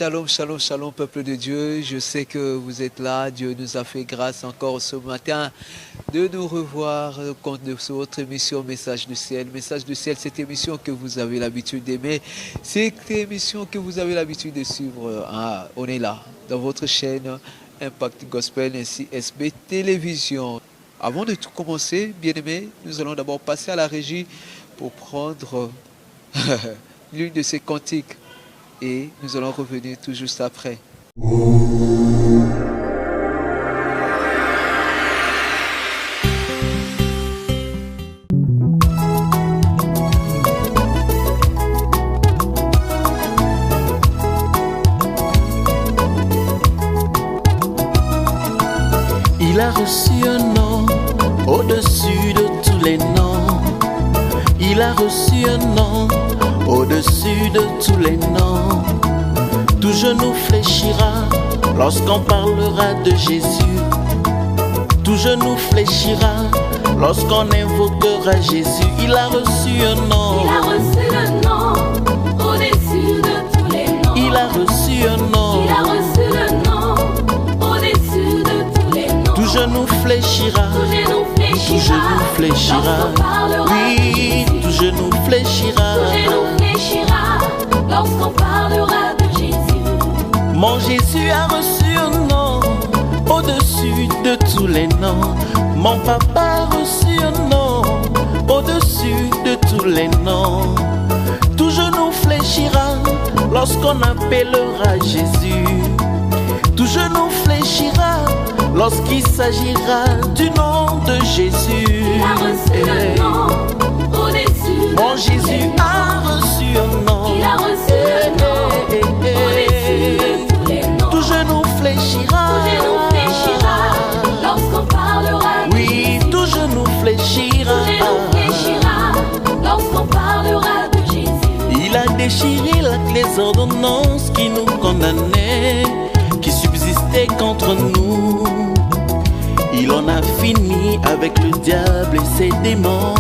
Shalom, shalom, shalom, peuple de Dieu. Je sais que vous êtes là. Dieu nous a fait grâce encore ce matin de nous revoir au compte de votre émission Message du Ciel. Message du Ciel, cette émission que vous avez l'habitude d'aimer. Cette émission que vous avez l'habitude de suivre. On est là, dans votre chaîne Impact Gospel, ainsi SB Télévision. Avant de tout commencer, bien-aimés, nous allons d'abord passer à la régie pour prendre l'une de ces cantiques. Et nous allons revenir tout juste après. Il a reçu un nom au-dessus de tous les noms. Il a reçu un nom au-dessus de tous les noms. Tout genou fléchira lorsqu'on parlera de Jésus. Tout genou fléchira lorsqu'on invoquera Jésus. Il a reçu un nom. Il a reçu un nom au-dessus de tous les noms. Il a reçu un nom. Il a reçu le nom au-dessus de tous les noms. Tout genou fléchira. Tout genou fléchira. Tout genou fléchira. Lorsqu'on parlera Oui, de Jésus. tout genou fléchira. Tout genou fléchira lorsqu'on parlera de Jésus. Mon Jésus a reçu un nom au-dessus de tous les noms. Mon papa a reçu un nom au-dessus de tous les noms. Tout genou fléchira lorsqu'on appellera Jésus. Tout genou fléchira lorsqu'il s'agira du nom de Jésus. Il a reçu le nom au-dessus de Mon tous Jésus les noms. a reçu un nom. Il a reçu le nom au-dessus de tous les noms. Tout genou fléchira. Tout genou fléchira lorsqu'on parlera de Oui, Jésus. tout genou fléchira. Tout genou fléchira lorsqu'on parlera de Jésus. Il a déchiré les ordonnances qui nous condamnaient, qui subsistaient contre nous. Il en a fini avec le diable et ses démons.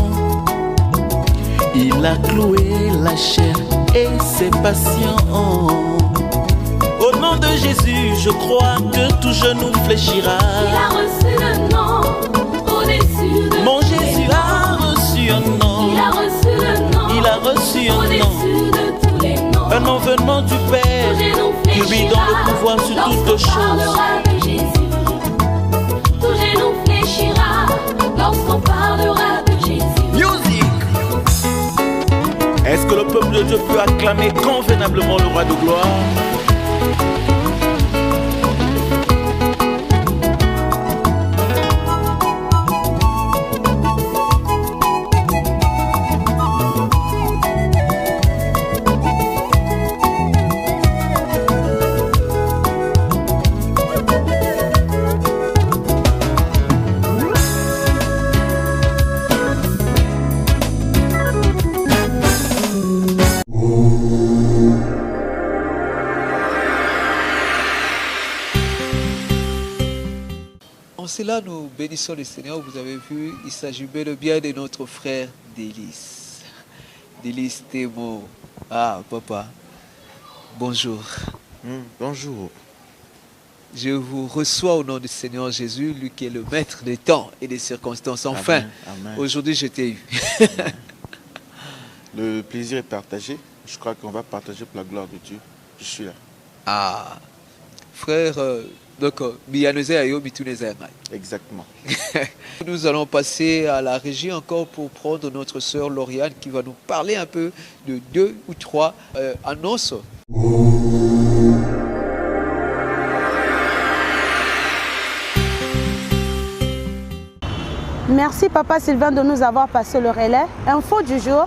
Il a cloué la chair et ses passions. Au nom de Jésus, je crois que tout genou fléchira. Il a reçu le nom au-dessus de Mon tous les Jésus noms. a reçu un nom. Il a reçu le nom Il a reçu un nom. au-dessus de tous les noms. Un nom venant du Père, Tout genou qui lui donne le pouvoir sur fléchira toutes lorsqu'on choses. parlera de Jésus. Tout genou fléchira lorsqu'on parlera de Jésus. Music. Est-ce que le peuple de Dieu peut acclamer convenablement le roi de gloire? En cela, nous bénissons le Seigneur. Vous avez vu, il s'agit bel et bien de notre frère Délice. Délice Thémo. Ah, papa. Bonjour. Bonjour. Je vous reçois au nom du Seigneur Jésus, lui qui est le maître des temps et des circonstances. Enfin, Amen, amen. aujourd'hui, je t'ai eu. Le plaisir est partagé. Je crois qu'on va partager pour la gloire de Dieu. Je suis là. Ah, frère, donc, Exactement. nous allons passer à la régie encore pour prendre notre sœur Lauriane qui va nous parler un peu de 2 ou 3 annonces. Merci Papa Sylvain de nous avoir passé le relais. Info du jour,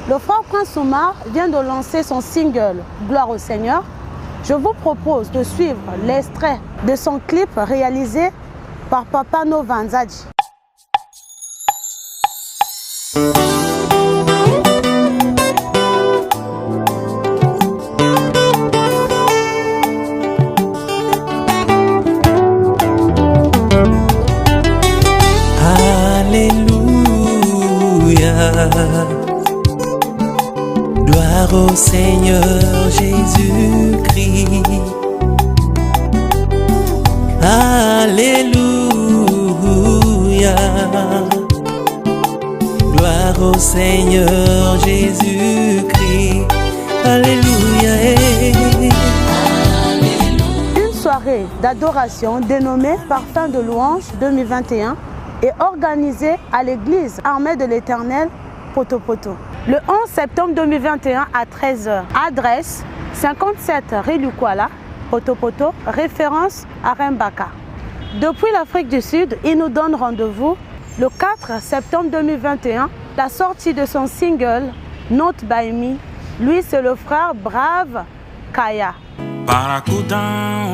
le frère Prince Oumar vient de lancer son single « Gloire au Seigneur ». Je vous propose de suivre l'extrait de son clip réalisé par Papa Novanzadji. Gloire au Seigneur Jésus-Christ. Alléluia. Gloire au Seigneur Jésus-Christ. Alléluia. Une soirée d'adoration dénommée Parfum de louange 2021 est organisée à l'église Armée de l'Éternel Poto-Poto. Le 11 septembre 2021 à 13h. Adresse 57 rue Lukwala, Poto-Poto, référence à Rembaka. Depuis l'Afrique du Sud, il nous donne rendez-vous le 4 septembre 2021, la sortie de son single Not By Me. Lui, c'est le frère Brave Kaya. Barracuda,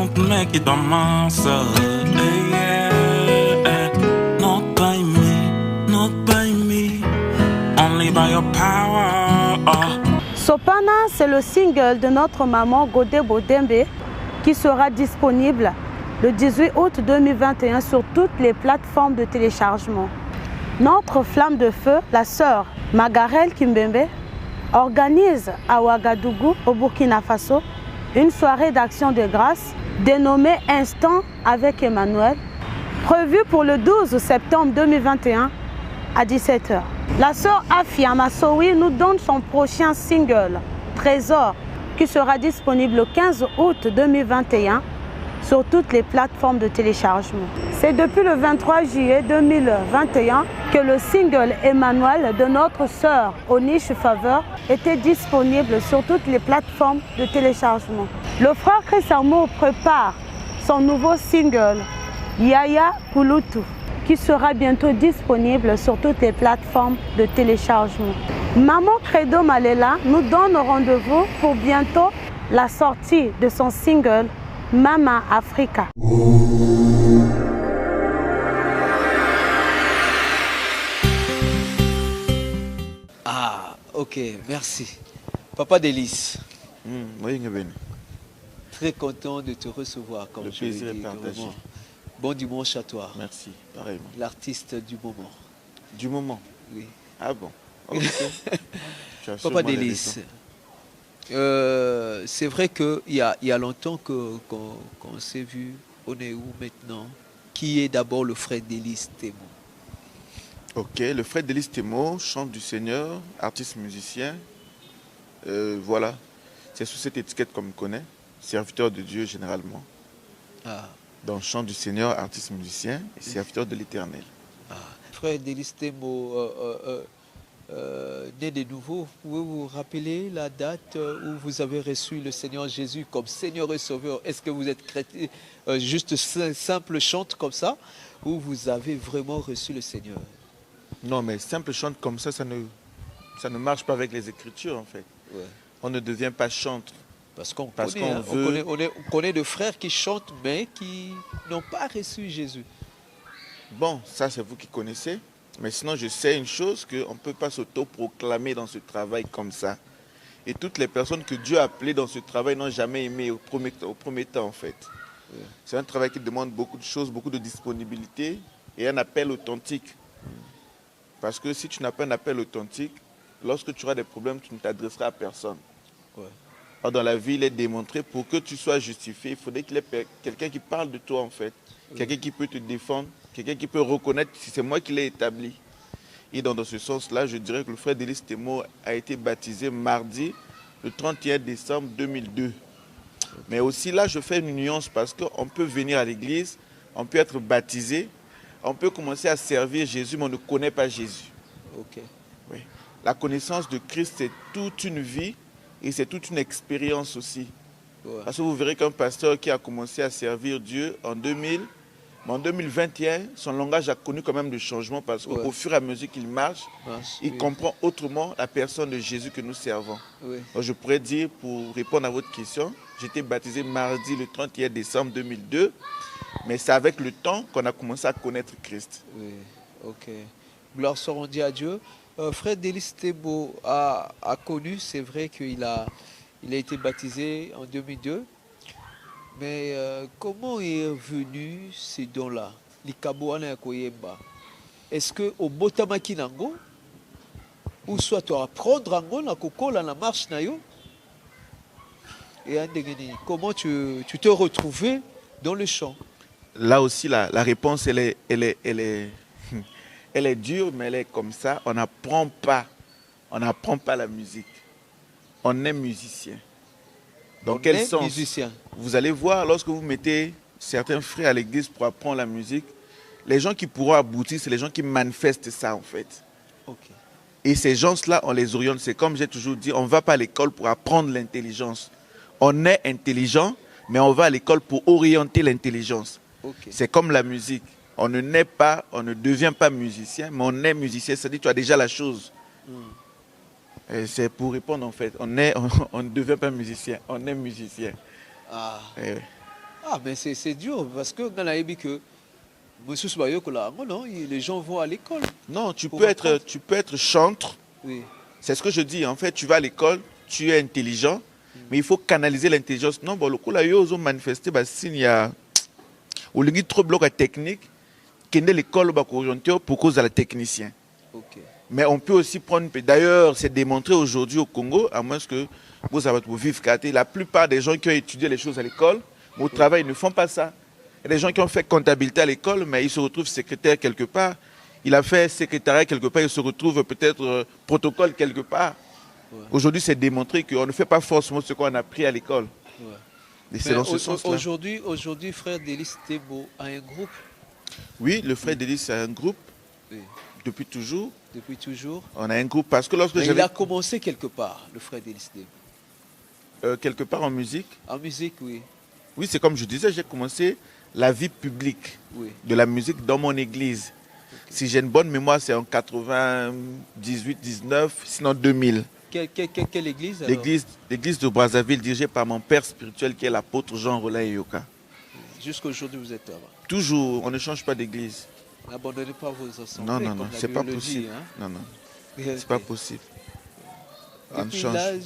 on peut make it on myself. Not by me, not by me, only by your power. Sopana, c'est le single de notre maman Godebo Dembe qui sera disponible le 18 août 2021 sur toutes les plateformes de téléchargement. Notre flamme de feu, la sœur Magarel Kimbembe, organise à Ouagadougou, au Burkina Faso, une soirée d'action de grâce dénommée Instant avec Emmanuel, prévue pour le 12 septembre 2021 à 17h. La sœur Afia Massoui nous donne son prochain single, Trésor, qui sera disponible le 15 août 2021 sur toutes les plateformes de téléchargement. C'est depuis le 23 juillet 2021 que le single Emmanuel de notre sœur Oniche Faveur était disponible sur toutes les plateformes de téléchargement. Le frère Chris Amour prépare son nouveau single Yaya Kulutu qui sera bientôt disponible sur toutes les plateformes de téléchargement. Maman Credo Malela nous donne rendez-vous pour bientôt la sortie de son single Mama Africa. Ah, ok, merci. Papa Délice. Oui, bien. Très content de te recevoir. Comme Le plaisir est partagé. Vraiment. Bon dimanche à toi. Merci, pareillement. L'artiste du moment. Du moment? Oui. Ah bon? Ok. Papa Délice. C'est vrai qu'il y a longtemps qu'on s'est vu. On est où maintenant? Qui est d'abord le frère Délice Temo? Ok, le frère Délice Temo, chante du Seigneur, artiste musicien. Voilà, c'est sous cette étiquette qu'on me connaît, serviteur de Dieu généralement. Ah. Donc chant du Seigneur, artiste musicien et serviteur de l'Éternel. Ah. Frère Délice Temo, né de nouveau, pouvez vous rappeler la date où vous avez reçu le Seigneur Jésus comme Seigneur et Sauveur? Est-ce que vous êtes chrétien, juste simple chante comme ça, ou vous avez vraiment reçu le Seigneur? Non, mais simple chante comme ça ne marche pas avec les Écritures en fait. Ouais. On ne devient pas chantre. Parce qu'on veut... connaît de frères qui chantent mais qui n'ont pas reçu Jésus. Bon, ça c'est vous qui connaissez. Mais sinon, je sais une chose, qu'on ne peut pas s'auto-proclamer dans ce travail comme ça. Et toutes les personnes que Dieu a appelées dans ce travail n'ont jamais aimé au premier temps, en fait. Ouais. C'est un travail qui demande beaucoup de choses, beaucoup de disponibilité et un appel authentique. Parce que si tu n'as pas un appel authentique, lorsque tu auras des problèmes, tu ne t'adresseras à personne. Ouais. Alors dans la vie, il est démontré, pour que tu sois justifié, il faudrait qu'il y ait quelqu'un qui parle de toi, en fait. Ouais. Quelqu'un qui peut te défendre. Quelqu'un qui peut reconnaître si c'est moi qui l'ai établi. Et dans ce sens-là, je dirais que le frère Délice Temo a été baptisé mardi, le 31 décembre 2002. Mais aussi là, je fais une nuance parce qu'on peut venir à l'église, on peut être baptisé, on peut commencer à servir Jésus, mais on ne connaît pas Jésus. Okay. Oui. La connaissance de Christ, c'est toute une vie et c'est toute une expérience aussi. Ouais. Parce que vous verrez qu'un pasteur qui a commencé à servir Dieu en 2000, mais en 2021, son langage a connu quand même des changements parce qu'au fur et à mesure qu'il marche, il comprend autrement la personne de Jésus que nous servons. Oui. Donc, je pourrais dire, pour répondre à votre question, j'étais baptisé mardi le 31 décembre 2002, mais c'est avec le temps qu'on a commencé à connaître Christ. Oui, ok. Gloire soit rendue à Dieu. Frère Délice Temo a connu, c'est vrai qu'il a été baptisé en 2002. Mais comment est venu ces dons-là? Est-ce que au botamaki nango ou soit tu apprendre ango na kokola na marche na yo? Et comment tu t'es retrouvé dans le chant? Là aussi, la réponse, elle est dure, mais elle est comme ça. On n'apprend pas la musique. On est musicien. Dans quel sens? Musicien. Vous allez voir, lorsque vous mettez certains frères à l'église pour apprendre la musique, les gens qui pourront aboutir, c'est les gens qui manifestent ça en fait. Ok. Et ces gens-là, on les oriente. C'est comme j'ai toujours dit, on ne va pas à l'école pour apprendre l'intelligence. On est intelligent, mais on va à l'école pour orienter l'intelligence. Ok. C'est comme la musique. On ne naît pas, on ne devient pas musicien, mais on est musicien. C'est-à-dire que tu as déjà la chose. Et c'est pour répondre en fait. On ne devient pas musicien, on est musicien. Ah. Et Ah, mais c'est dur parce que dans la Bible, que Monsieur Soubayoko là, non, les gens vont à l'école. non, tu Pour peux apprendre. être chantre. Oui. C'est ce que je dis. En fait, tu vas à l'école, tu es intelligent, mais il faut canaliser l'intelligence. Non, bon, le coup là, ils ont manifesté, bah, s'il y a, au lieu de trop bloc technique, qu'il y ait l'école pour cause de la technicien. Ok. Mais on peut aussi prendre. D'ailleurs, c'est démontré aujourd'hui au Congo, à moins que vous avez pour vivre Kate, la plupart des gens qui ont étudié les choses à l'école, mais au travail, ils ne font pas ça. Il y a des gens qui ont fait comptabilité à l'école, mais ils se retrouvent secrétaire quelque part. Il a fait secrétariat quelque part, il se retrouve peut-être protocole quelque part. Ouais. Aujourd'hui, c'est démontré qu'on ne fait pas forcément ce qu'on a appris à l'école. Ouais. Et c'est dans ce sens-là. Aujourd'hui, frère Délice Thébo a un groupe. Oui, le frère Délice a un groupe Oui. depuis toujours. Depuis toujours. On a un groupe parce que lorsque Mais il j'avais a commencé quelque part, le frère Délice Thébo. quelque part en musique, En musique, oui. oui, c'est comme je disais, j'ai commencé la vie publique Oui. de la musique dans mon église. Si j'ai une bonne mémoire, c'est en 98, 19, sinon 2000. Quelle église alors? L'église de Brazzaville, dirigée par mon père spirituel qui est l'apôtre Jean Rollin Yoka. Jusqu'à aujourd'hui, vous êtes là-bas. Toujours, on ne change pas d'église. N'abandonnez pas vos assemblées. Non, non, comme non, la c'est pas Bible le dit, possible. hein. Non, non, Ok. c'est pas possible. On Depuis change. l'âge,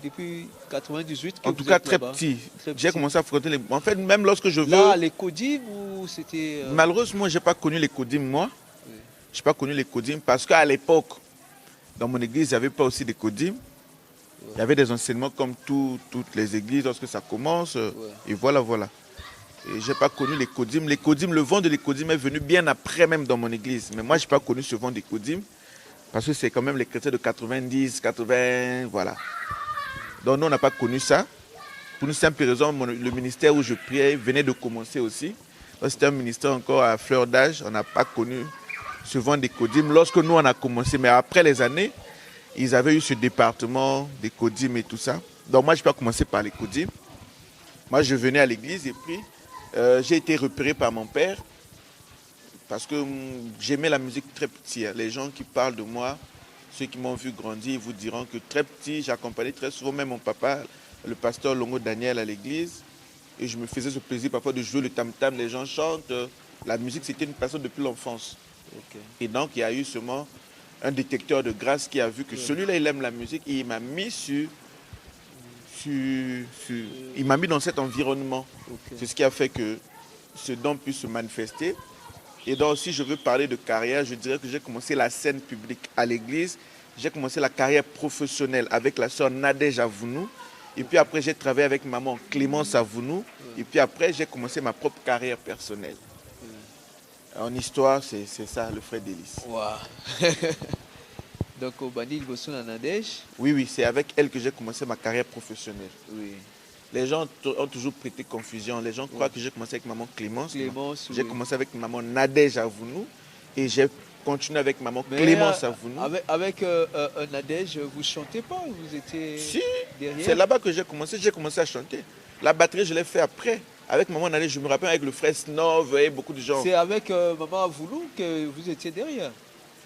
depuis 98 que En vous tout cas, êtes très là-bas. petit. Très J'ai petit. commencé à fréquenter les... En fait, même lorsque je veux... Là, les codimes ou c'était... Malheureusement, je n'ai pas connu les codimes, moi. Oui. Je n'ai pas connu les codimes parce qu'à l'époque, dans mon église, il n'y avait pas aussi des codimes. Il y avait des enseignements comme toutes les églises lorsque ça commence. Et voilà, voilà. Et je n'ai pas connu les codimes. Les codimes, le vent de les codimes est venu bien après même dans mon église. Mais moi, je n'ai pas connu ce vent des codimes parce que c'est quand même les chrétiens de 90, 80, voilà. Donc nous, on n'a pas connu ça. Pour une simple raison, le ministère où je priais venait de commencer aussi. Donc c'était un ministère encore à fleur d'âge. On n'a pas connu ce vent des codimes lorsque nous, on a commencé. Mais après les années, ils avaient eu ce département des codimes et tout ça. Donc moi, je n'ai pas commencé par les codimes. Moi, je venais à l'église et puis j'ai été repéré par mon père parce que j'aimais la musique très petit. Les gens qui parlent de moi, ceux qui m'ont vu grandir, ils vous diront que très petit, j'accompagnais très souvent même mon papa, le pasteur Longo Daniel à l'église. Et je me faisais ce plaisir parfois de jouer le tam-tam, les gens chantent. La musique, c'était une passion depuis l'enfance. Ok. Et donc, il y a eu seulement un détecteur de grâce qui a vu que celui-là, il aime la musique et il m'a mis il m'a mis dans cet environnement. Ok. C'est ce qui a fait que ce don puisse se manifester. Et donc, si je veux parler de carrière, je dirais que j'ai commencé la scène publique à l'église. J'ai commencé la carrière professionnelle avec la sœur Nadège Avounou. Et puis après, j'ai travaillé avec maman Clémence Avounou. Et puis après, j'ai commencé ma propre carrière personnelle. En histoire, c'est ça, le frère Délice. Wow. Donc, au Bani Ilbosun Nadège. Oui, oui, c'est avec elle que j'ai commencé ma carrière professionnelle. Oui. Les gens ont toujours prêté confusion. Les gens croient que j'ai commencé avec maman Clémence. Clémence, J'ai oui. commencé avec maman Nadège Avounou. Et j'ai continué avec maman Mais, Clémence Avounou. Avec Nadège, vous ne chantez pas? Vous étiez Si, derrière? c'est là-bas que j'ai commencé à chanter. La batterie, je l'ai fait après. Avec maman Nadège, je me rappelle avec le frère Snov et beaucoup de gens. C'est avec Maman Avoulou que vous étiez derrière,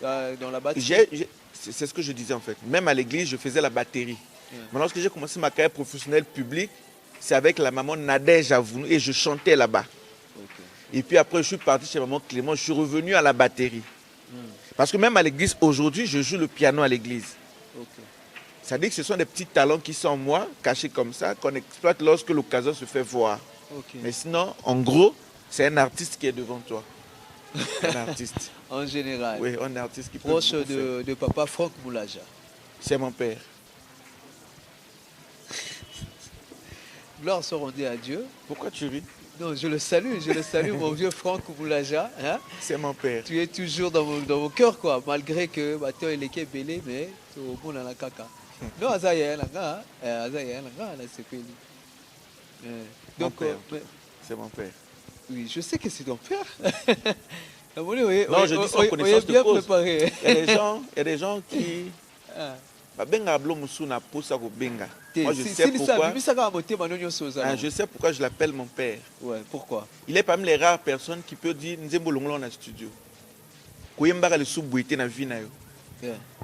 dans la batterie? C'est ce que je disais en fait. Même à l'église, je faisais la batterie. Mais lorsque j'ai commencé ma carrière professionnelle publique, c'est avec la maman Nadège Avounou et je chantais là-bas. Ok. Et puis après, je suis parti chez maman Clément, je suis revenu à la batterie. Parce que même à l'église, aujourd'hui, je joue le piano à l'église. Ok. Ça dit que ce sont des petits talents qui sont en moi, cachés comme ça, qu'on exploite lorsque l'occasion se fait voir. Ok. Mais sinon, en gros, c'est un artiste qui est devant toi. Un artiste. En général. Oui, un artiste qui peut Proche beaucoup faire. de papa Franck Moulaja. C'est mon père. Gloire soit rendue à Dieu. Pourquoi tu ris? Non, je le salue, mon vieux Franck Boulaja. Hein? C'est mon père. Tu es toujours dans mon cœur, quoi, malgré que Bato il est belé, mais tu es au monde dans la caca. Non, Azaya, c'est que Mon père. C'est mon père. Oui, je sais que c'est ton père. Non, je dis sans connaissance de bien cause. préparé. Il y a des gens qui... Moi, je sais pourquoi. Je sais pourquoi je l'appelle mon père. Ouais, pourquoi? Il est parmi les rares personnes qui peuvent dire Nzembo Longlo dans le studio.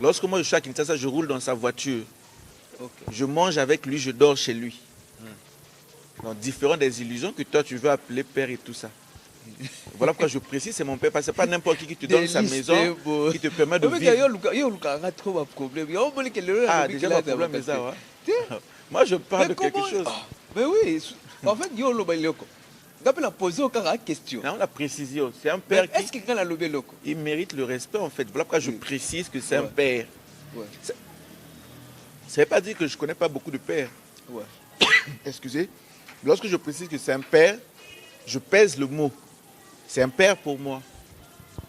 Lorsque moi je suis à Kinshasa, je roule dans sa voiture. Okay. Je mange avec lui, je dors chez lui. Donc, différent des illusions que toi tu veux appeler père et tout ça. Voilà pourquoi je précise, c'est mon père, parce que c'est pas n'importe qui te donne sa maison, qui te permet de vivre. Ah, déjà le problème est ça, ouais. Moi je parle de quelque chose. Mais oui, en fait, on a posé aucune question. Non, la précision, c'est un père est-ce qu'il a le loco? Il mérite le respect en fait. Voilà pourquoi je précise que c'est un père. Ouais. Ça ne veut pas dire que je ne connais pas beaucoup de pères. Ouais. Excusez. Lorsque je précise que c'est un père, je pèse le mot. C'est un père pour moi.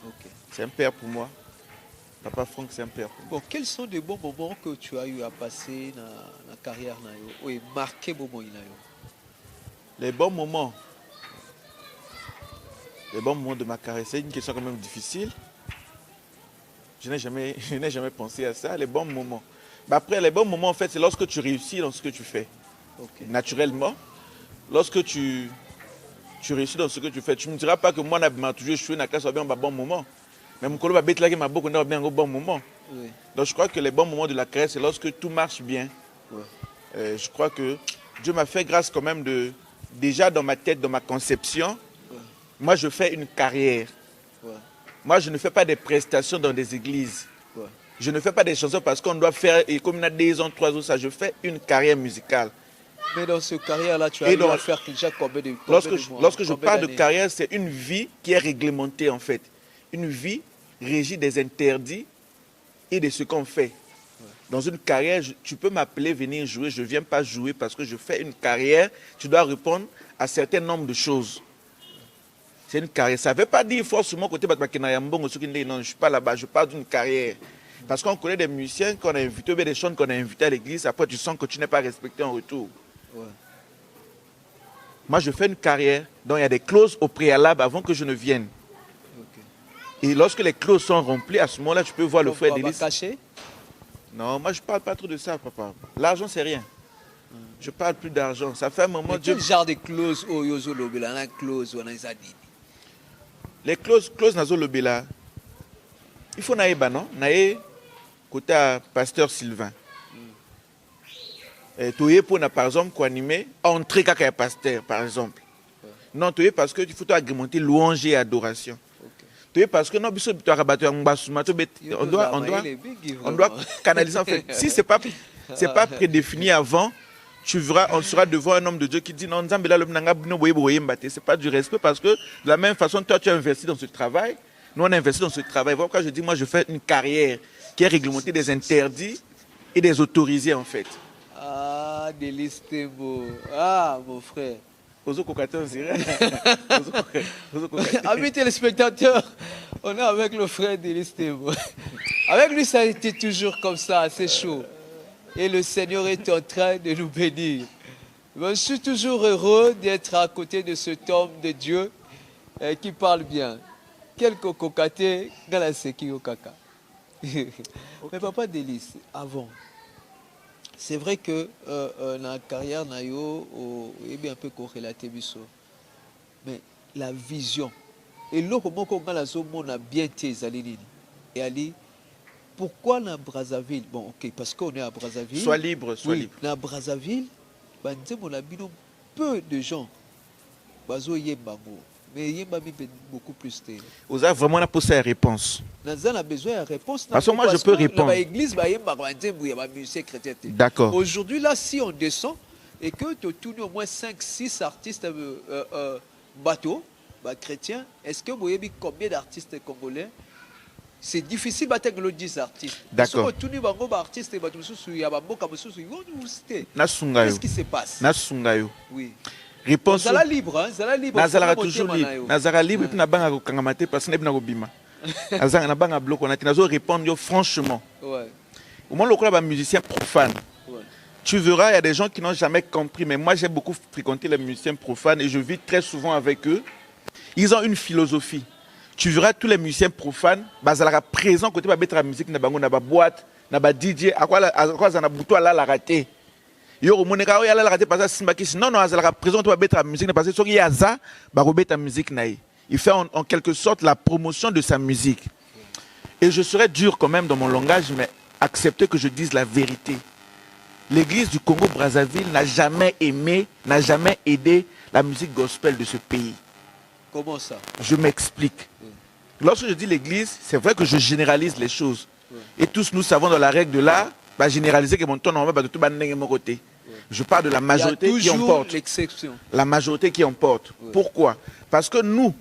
Okay. C'est un père pour moi. Papa Franck, c'est un père pour moi. Bon, quels sont les bons moments que tu as eu à passer dans la carrière et marqué moment? Les bons moments. Les bons moments de ma carrière, c'est une question quand même difficile. Je n'ai jamais pensé à ça. Les bons moments. Mais après, les bons moments, en fait, c'est lorsque tu réussis dans ce que tu fais. Okay. Naturellement. Lorsque tu réussis dans ce que tu fais, tu ne me diras pas que moi, je suis toujours joué dans la classe à un bon moment. Mais mon collègue va bête là qui m'a beaucoup bien un bon moment. Oui. Donc je crois que les bons moments de la carrière, c'est lorsque tout marche bien. Ouais. Je crois que Dieu m'a fait grâce quand même déjà dans ma tête, dans ma conception. Ouais. Moi, je fais une carrière. Ouais. Moi, je ne fais pas des prestations dans des églises. Ouais. Je ne fais pas des chansons parce qu'on doit faire, et comme il y a 2 ans, 3 ans, ça, je fais une carrière musicale. Mais dans ce carrière-là, tu as eu à faire déjà combien de mois? Lorsque je parle de carrière, c'est une vie qui est réglementée en fait. Une vie régie des interdits et de ce qu'on fait. Ouais. Dans une carrière, tu peux m'appeler, venir jouer, je ne viens pas jouer parce que je fais une carrière, tu dois répondre à un certain nombre de choses. C'est une carrière. Ça ne veut pas dire forcément côté non, je ne suis pas là-bas, je parle d'une carrière. Parce qu'on connaît des musiciens qu'on a invités, des chants qu'on a invités à l'église, après tu sens que tu n'es pas respecté en retour. Ouais. Moi, je fais une carrière dont il y a des clauses au préalable avant que je ne vienne. Okay. Et lorsque les clauses sont remplies, à ce moment-là, tu peux voir le frère Délice. Caché? Non, moi, je ne parle pas trop de ça, papa. L'argent, c'est rien. Je ne parle plus d'argent. Ça fait un moment... Mais quel genre de clauses au Yozo Lobela, la clause ou les clauses Nazo Lobela, il faut naïba, non? Naïe, côté à Pasteur Sylvain. Tu es pour, par exemple, quoi animer, entrer quand il y a pasteur, par exemple. Ouais. Non, tu es parce que il faut agrémenter louange et adoration. Okay. Tu es parce que non, on doit canaliser en fait. Si ce n'est pas prédéfini avant, tu verras, on sera devant un homme de Dieu qui dit non, ce n'est pas du respect parce que de la même façon, toi tu as investi dans ce travail, nous on a investi dans ce travail. Voilà pourquoi je dis, moi je fais une carrière qui est réglementée des interdits et des autorisés en fait. Ah, Délice Tembo. Ah, mon frère. Amis téléspectateurs, on est avec le frère Délice Tembo. Avec lui, ça a été toujours comme ça, assez chaud. Et le Seigneur est en train de nous bénir. Je suis toujours heureux d'être à côté de cet homme de Dieu qui parle bien. Quel cococaté, gala seki au caca. Mais papa Délice, avant. C'est vrai que dans la carrière nayo est un peu corrélaté biso. Mais la vision et là comment on a zone a bien tes alinini et Ali pourquoi na Brazzaville bon OK parce qu'on est à Brazzaville sois libre libre na Brazzaville banzemo na bino peu de gens bazo yembango mais yembami beaucoup plus té vous avez vraiment la posé la réponse. On a besoin de réponse. Parce que moi, je peux répondre. D'accord. Aujourd'hui, là, si on descend et que tu tournes au moins 5-6 artistes bateaux, chrétiens, est-ce que vous voyez combien d'artistes congolais? C'est difficile de 10 artistes. D'accord. Qu'est-ce qui se passe? Oui. réponse Zala libre, hein, Zala libre. Nazala toujours libre. Nazala libre puis na banga ko kangamate parce que na bima. Nazala na banga bloc on a nazo répondre franchement. Ouais. Au moins le club musicien profane. Ouais. Tu verras, il y a des gens qui n'ont jamais compris, mais moi j'ai beaucoup fréquenté les musiciens profanes et je vis très souvent avec eux. Ils ont une philosophie. Tu verras tous les musiciens profanes, bazalaka présent côté ba mettre la musique na bango na ba boîte, na ba DJ, à quoi ça na buto la raté. Yo moneka ya la raté parce que simba ki non azalaka présent côté ba mettre la musique parce que soki yaza ba robeta la musique naï. Il fait en quelque sorte la promotion de sa musique. Et je serai dur quand même dans mon langage, mais acceptez que je dise la vérité. L'église du Congo-Brazzaville n'a jamais aimé, n'a jamais aidé la musique gospel de ce pays. Comment ça? Je m'explique. Lorsque je dis l'église, c'est vrai que je généralise les choses. Et tous nous savons dans la règle de l'art, bah, généraliser que mon ton normal, bah, de tout mon côté. Je parle de la majorité qui emporte. L'exception. La majorité qui emporte. Pourquoi? Parce que nous,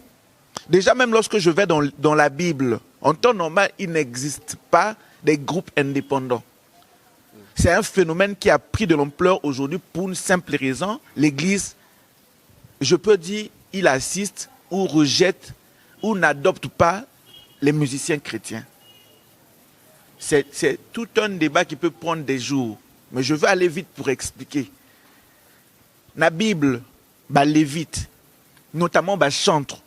déjà même lorsque je vais dans la Bible, en temps normal, il n'existe pas des groupes indépendants. C'est un phénomène qui a pris de l'ampleur aujourd'hui pour une simple raison. L'église, je peux dire, il assiste ou rejette ou n'adopte pas les musiciens chrétiens. C'est tout un débat qui peut prendre des jours. Mais je vais aller vite pour expliquer. La Bible, bah, lévite, notamment bah, chantre,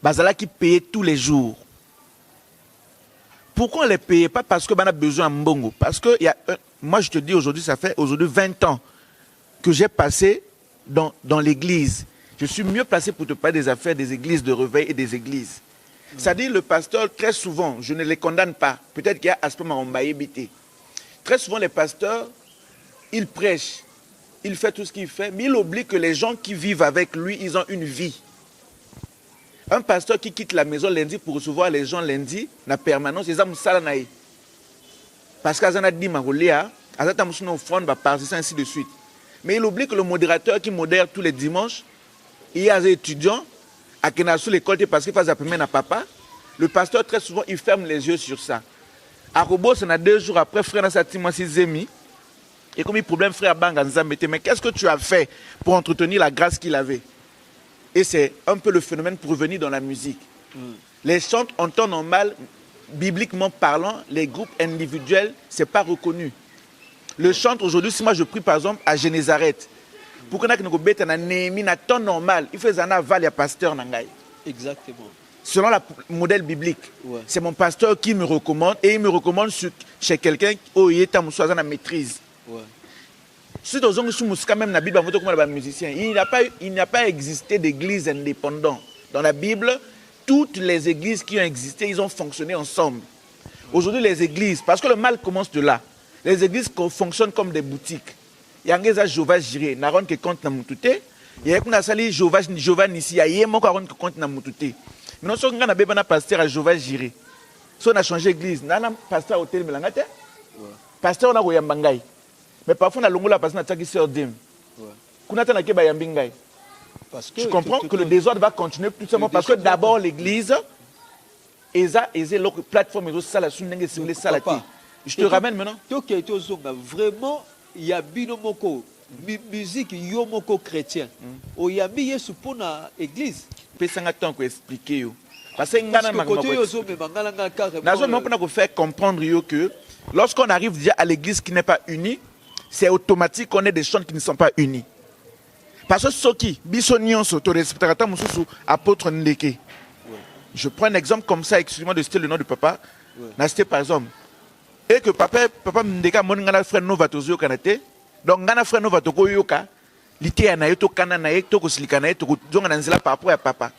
bah, ça là qui payait tous les jours. Pourquoi on ne les payait pas? Parce qu'on a besoin de mbongo. Parce que moi je te dis aujourd'hui, ça fait aujourd'hui 20 ans que j'ai passé dans l'église. Je suis mieux placé pour te parler des affaires des églises de réveil et des églises. C'est-à-dire le pasteur, très souvent, je ne les condamne pas. Peut-être qu'il y a aspect Marombaye Bité. Très souvent les pasteurs, ils prêchent, il fait tout ce qu'il fait, mais il oublie que les gens qui vivent avec lui, ils ont une vie. Un pasteur qui quitte la maison lundi pour recevoir les gens lundi, la permanence, ils ont salanaï. Parce qu'ils ont dit Maroléa, ils ont une offrande, ainsi de suite. Mais il oublie que le modérateur qui modère tous les dimanches, il y a des étudiants à qui sous l'école parce qu'il fait la première à papa. Le pasteur, très souvent, il ferme les yeux sur ça. À Robo, c'est 2 jours après, frère Nassatimo Sizemi. Et comme il problème, frère Banganza Mete, mais qu'est-ce que tu as fait pour entretenir la grâce qu'il avait? Et c'est un peu le phénomène pour revenir dans la musique. Les chants en temps normal, bibliquement parlant, les groupes individuels, ce n'est pas reconnu. Le chant aujourd'hui, si moi je prie par exemple à Génézareth, pour qu'on ait un Néhémie, un temps normal, il fait un aval à pasteur Nangaï. Exactement. Selon le modèle biblique, c'est mon pasteur qui me recommande et il me recommande chez quelqu'un où il est à maîtrise. Si dans même la Bible, musicien, il n'y a pas existé d'église indépendante. Dans la Bible, toutes les églises qui ont existé, ils ont fonctionné ensemble. Aujourd'hui, les églises, parce que le mal commence de là, les églises fonctionnent comme des boutiques. Il y a un Jéhovah Jiré, Naron qui compte dans Moutouté. Il y a un sali Jéhovah Nissi, il y a un qui compte dans Moutouté. Mais nous sommes un pasteur à Jéhovah Jiré. Si on a changé d'église, nous avons un pasteur au Hôtel Melangate. Pasteur, on a un Bangay. Mais parfois, on a l'ongola parce qu'on a un sœur d'Im. Tu comprends que le désordre va continuer tout simplement parce que d'abord l'église, leur plateforme, je te ramène maintenant. Vraiment, il y a binomoko, musique, yomoko chrétien. Il y a mis pour l'église. Pesanga tant que expliquer parce que nous faire comprendre que lorsqu'on arrive déjà à l'église qui n'est pas unie, c'est automatique qu'on ait des chants qui ne sont pas unis. Parce que ceux qui bisonion s'auto respectera mususu apôtre Ndeke. Je prends un exemple comme ça, excusez-moi de citer le nom de papa. Nasté par exemple. Et que papa Ndeka mon ngana frère no vatozio kanate. Donc ngana frère no vatoko yoka. Lité anaye to kanana ye to kosilika na ye to zonga nanzela par rapport à papa.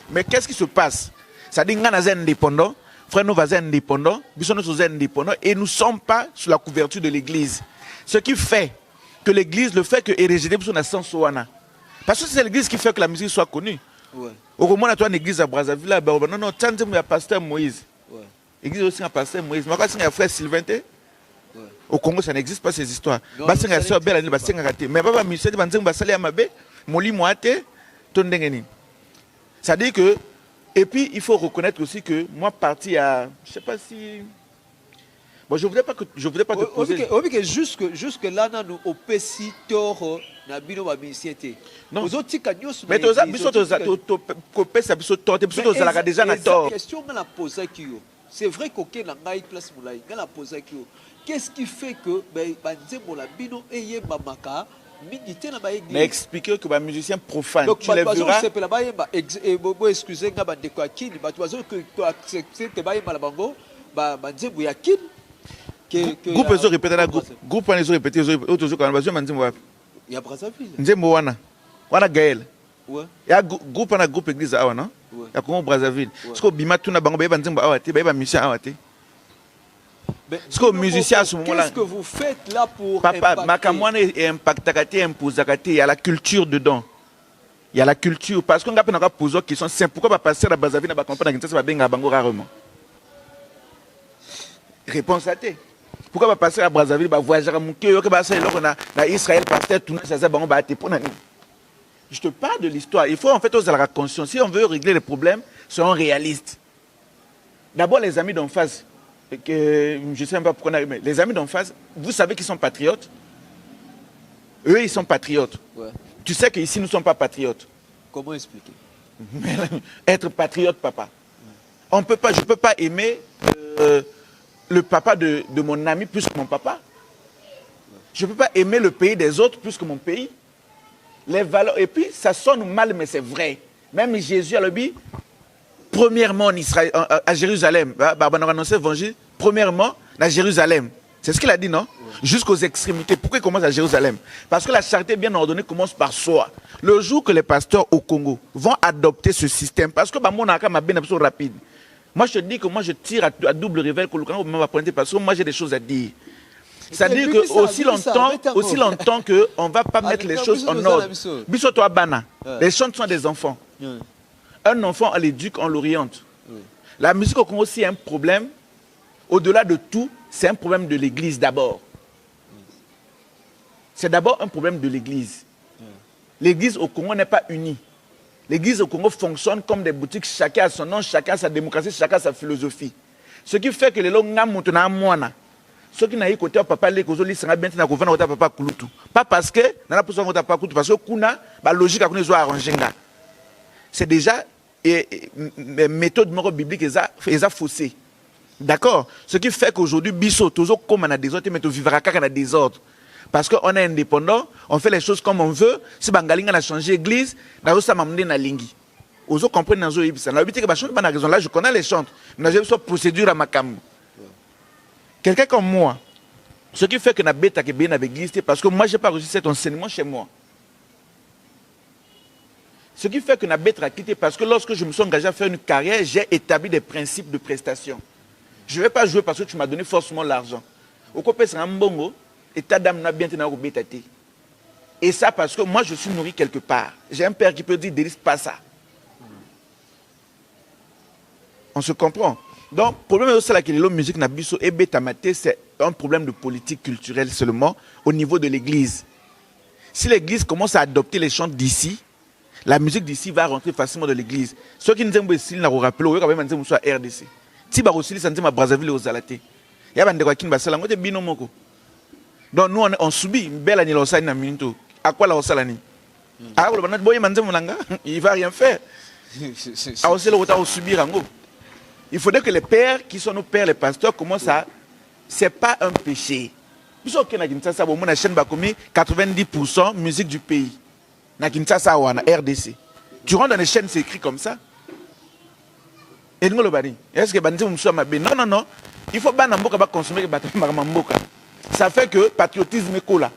Mais qu'est-ce qui se passe? Ça dit ngana zen indépendant, frère no vazen indépendant, bisono so zen indépendant et nous ne sommes pas sous la couverture de l'église. Ce qui fait que l'église, le fait que Érégédé pour son sens soana. Parce que c'est l'église qui fait que la musique soit connue. Au moment où on a une église à Brazzaville, non, non, tant que il y a pasteur Moïse. L'église aussi un pasteur Moïse. Mais quand il y a frère Sylvain, au Congo, ça n'existe pas ces histoires. Mais papa, monsieur, ça dit que, et puis il faut reconnaître aussi que moi, parti à, je ne sais pas si. Bon, je voudrais pas te poser. Jusque là, nous au Pessi Toro, na bino ba misiété. Non. Aux autres canyon. Mais tu as déjà na tort. Question que la pose qui yo. C'est vrai qu'aucun n'a pas place moulay. Quand la pose qui yo. Qu'est-ce qui fait que ben banze la bino eye mamaka milité na ba église. Mais expliquer que ba musicien profane. Donc tu les verras. C'est la ba excusez nga ba de quoi qui ba tu que tu acceptes que ba yeba la bango ba banze buya kin. Groupe ezo répéter la groupe on ezo répéter autres quand bazo manzi mo il y a Brazzaville nzembo wana Gaël ouais ya groupe na groupe église awa non ya Congo Brazzaville parce que bima tuna bango ba nzembo awa te ba musicien awa te parce que musicien à ce moment là qu'est-ce que vous faites là pour papa makamwana impactakate imposakate il y a la culture dedans. Il y a la culture parce qu'on a pas na poser qui sont c'est pourquoi pas passer à Brazzaville na ba comprendre que ça va benga bango rarement. Réponse à te. Pourquoi pas passer à Brazzaville, voyager à Mouké, que passer à Israël, passer tout ça, bon, bah, je te parle de l'histoire. Il faut en fait oser la conscience. Si on veut régler les problèmes, soyons réalistes. D'abord, les amis d'en face, que je ne sais même pas pourquoi on arrive, mais les amis d'en face, vous savez qu'ils sont patriotes. Eux, ils sont patriotes. Ouais. Tu sais qu'ici, nous ne sommes pas patriotes. Comment expliquer? Être patriote, papa. On peut pas, je ne peux pas aimer le papa de mon ami plus que mon papa. Je ne peux pas aimer le pays des autres plus que mon pays. Les valeurs, et puis ça sonne mal, mais c'est vrai. Même Jésus a le dit, premièrement en Israël, à Jérusalem, on a annoncé l'évangile, premièrement à Jérusalem. C'est ce qu'il a dit, non? Jusqu'aux extrémités. Pourquoi il commence à Jérusalem? Parce que la charité bien ordonnée commence par soi. Le jour que les pasteurs au Congo vont adopter ce système, parce que mon aka m'a bien rapide. Moi, je te dis que moi, je tire à double réveil parce que moi, j'ai des choses à dire. C'est-à-dire que aussi longtemps qu'on ne va pas mettre les choses en ordre. Biso toi bana. Les chants sont des enfants. Un enfant, on l'éduque, on l'oriente. La musique au Congo aussi est un problème. Au-delà de tout, c'est un problème de l'église d'abord. C'est d'abord un problème de l'église. L'église au Congo n'est pas unie. L'église au Congo fonctionne comme des boutiques, chacun a son nom, chacun a sa démocratie, chacun a sa philosophie. Ce qui fait que les gens n'ont pas ceux qui n'ont pas côté papa les causes sont bien na kovana ota papa kulutu. Pas parce que na pas ota papa kulutu parce que kuna ba logique a connait arrangé nga. C'est déjà méthode moro biblique eza faussé. D'accord? Ce qui fait qu'aujourd'hui biso toujours comme on a des autres mais tu vivras quand on a des ordres. Parce qu'on est indépendant, on fait les choses comme on veut. Si Bangalinga a changé l'église, on a mamné na lingi. Aux autres comprennent dans ibisa. La que chante pas raison là, je connais les chantes. Mais j'ai une procédure à makam. Quelqu'un comme moi, ce qui fait que na bêta que bien avec l'église, parce que moi j'ai pas reçu cet enseignement chez moi. Ce qui fait que na bêta a quitté parce que lorsque je me suis engagé à faire une carrière, j'ai établi des principes de prestation. Je ne vais pas jouer parce que tu m'as donné forcément l'argent. Au copé c'est un bongo. Et ta dame n'a bien tenu au bétaté. Et ça parce que moi je suis nourri quelque part. J'ai un père qui peut dire délice pas ça. On se comprend. Donc, le problème aussi là que la musique n'a biso et bétamate, c'est un problème de politique culturelle seulement au niveau de l'église. Si l'église commence à adopter les chants d'ici, la musique d'ici va rentrer facilement dans l'église. Ceux qui nous aiment aussi, nous nous rappelons, nous avons dit que soit RDC. Si nous aussi, nous avons Brazzaville aux Zalaté. Il y a des gens qui nous ont dit que donc nous on subit une belle année l'osani na minto. À quoi la osalani? Ah le banat boy manze mulanga, il va rien faire. Ah aussi le on subir ango. Il faudrait que les pères qui sont nos pères les pasteurs commencent à c'est pas un péché. Biso ke na Kinshasa bo na chaîne ba komi 90% musique du pays. Na Kinshasa wana RDC. Tu rentres dans les chaînes c'est écrit comme ça. Et nous le bani. Est-ce que banze mumso mabe? Non. Il faut bana mboka ba consommer ba mboka. Ça fait que patriotisme est cool là.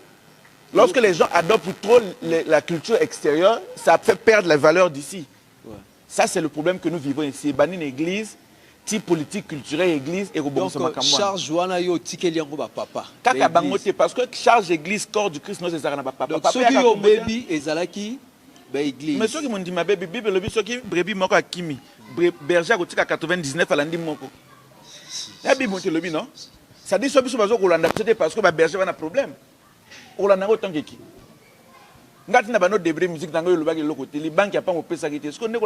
Lorsque les gens adoptent trop la culture extérieure, ça fait perdre la valeur d'ici. Ouais. Ça, c'est le problème que nous vivons ici. Banine église, type politique, culturelle, église et donc, charge Joana yo tikeliango ba papa. Kaka bangote parce que charge église corps du Christ non c'est ça na papa. Donc ceux qui ont baby ezalaki ba église. Mais ceux qui m'ont dit ma baby Bible le bi ceux qui brebis moko akimi. Berger ko tika 99 alandi moko. Ya bi monte le bi non? Ça dit que c'est parce que le berger a un problème. On a autant que qui. Nous avons des vraies musiques dans le côté. Les banques n'ont pas de pèse. Est-ce qu'on est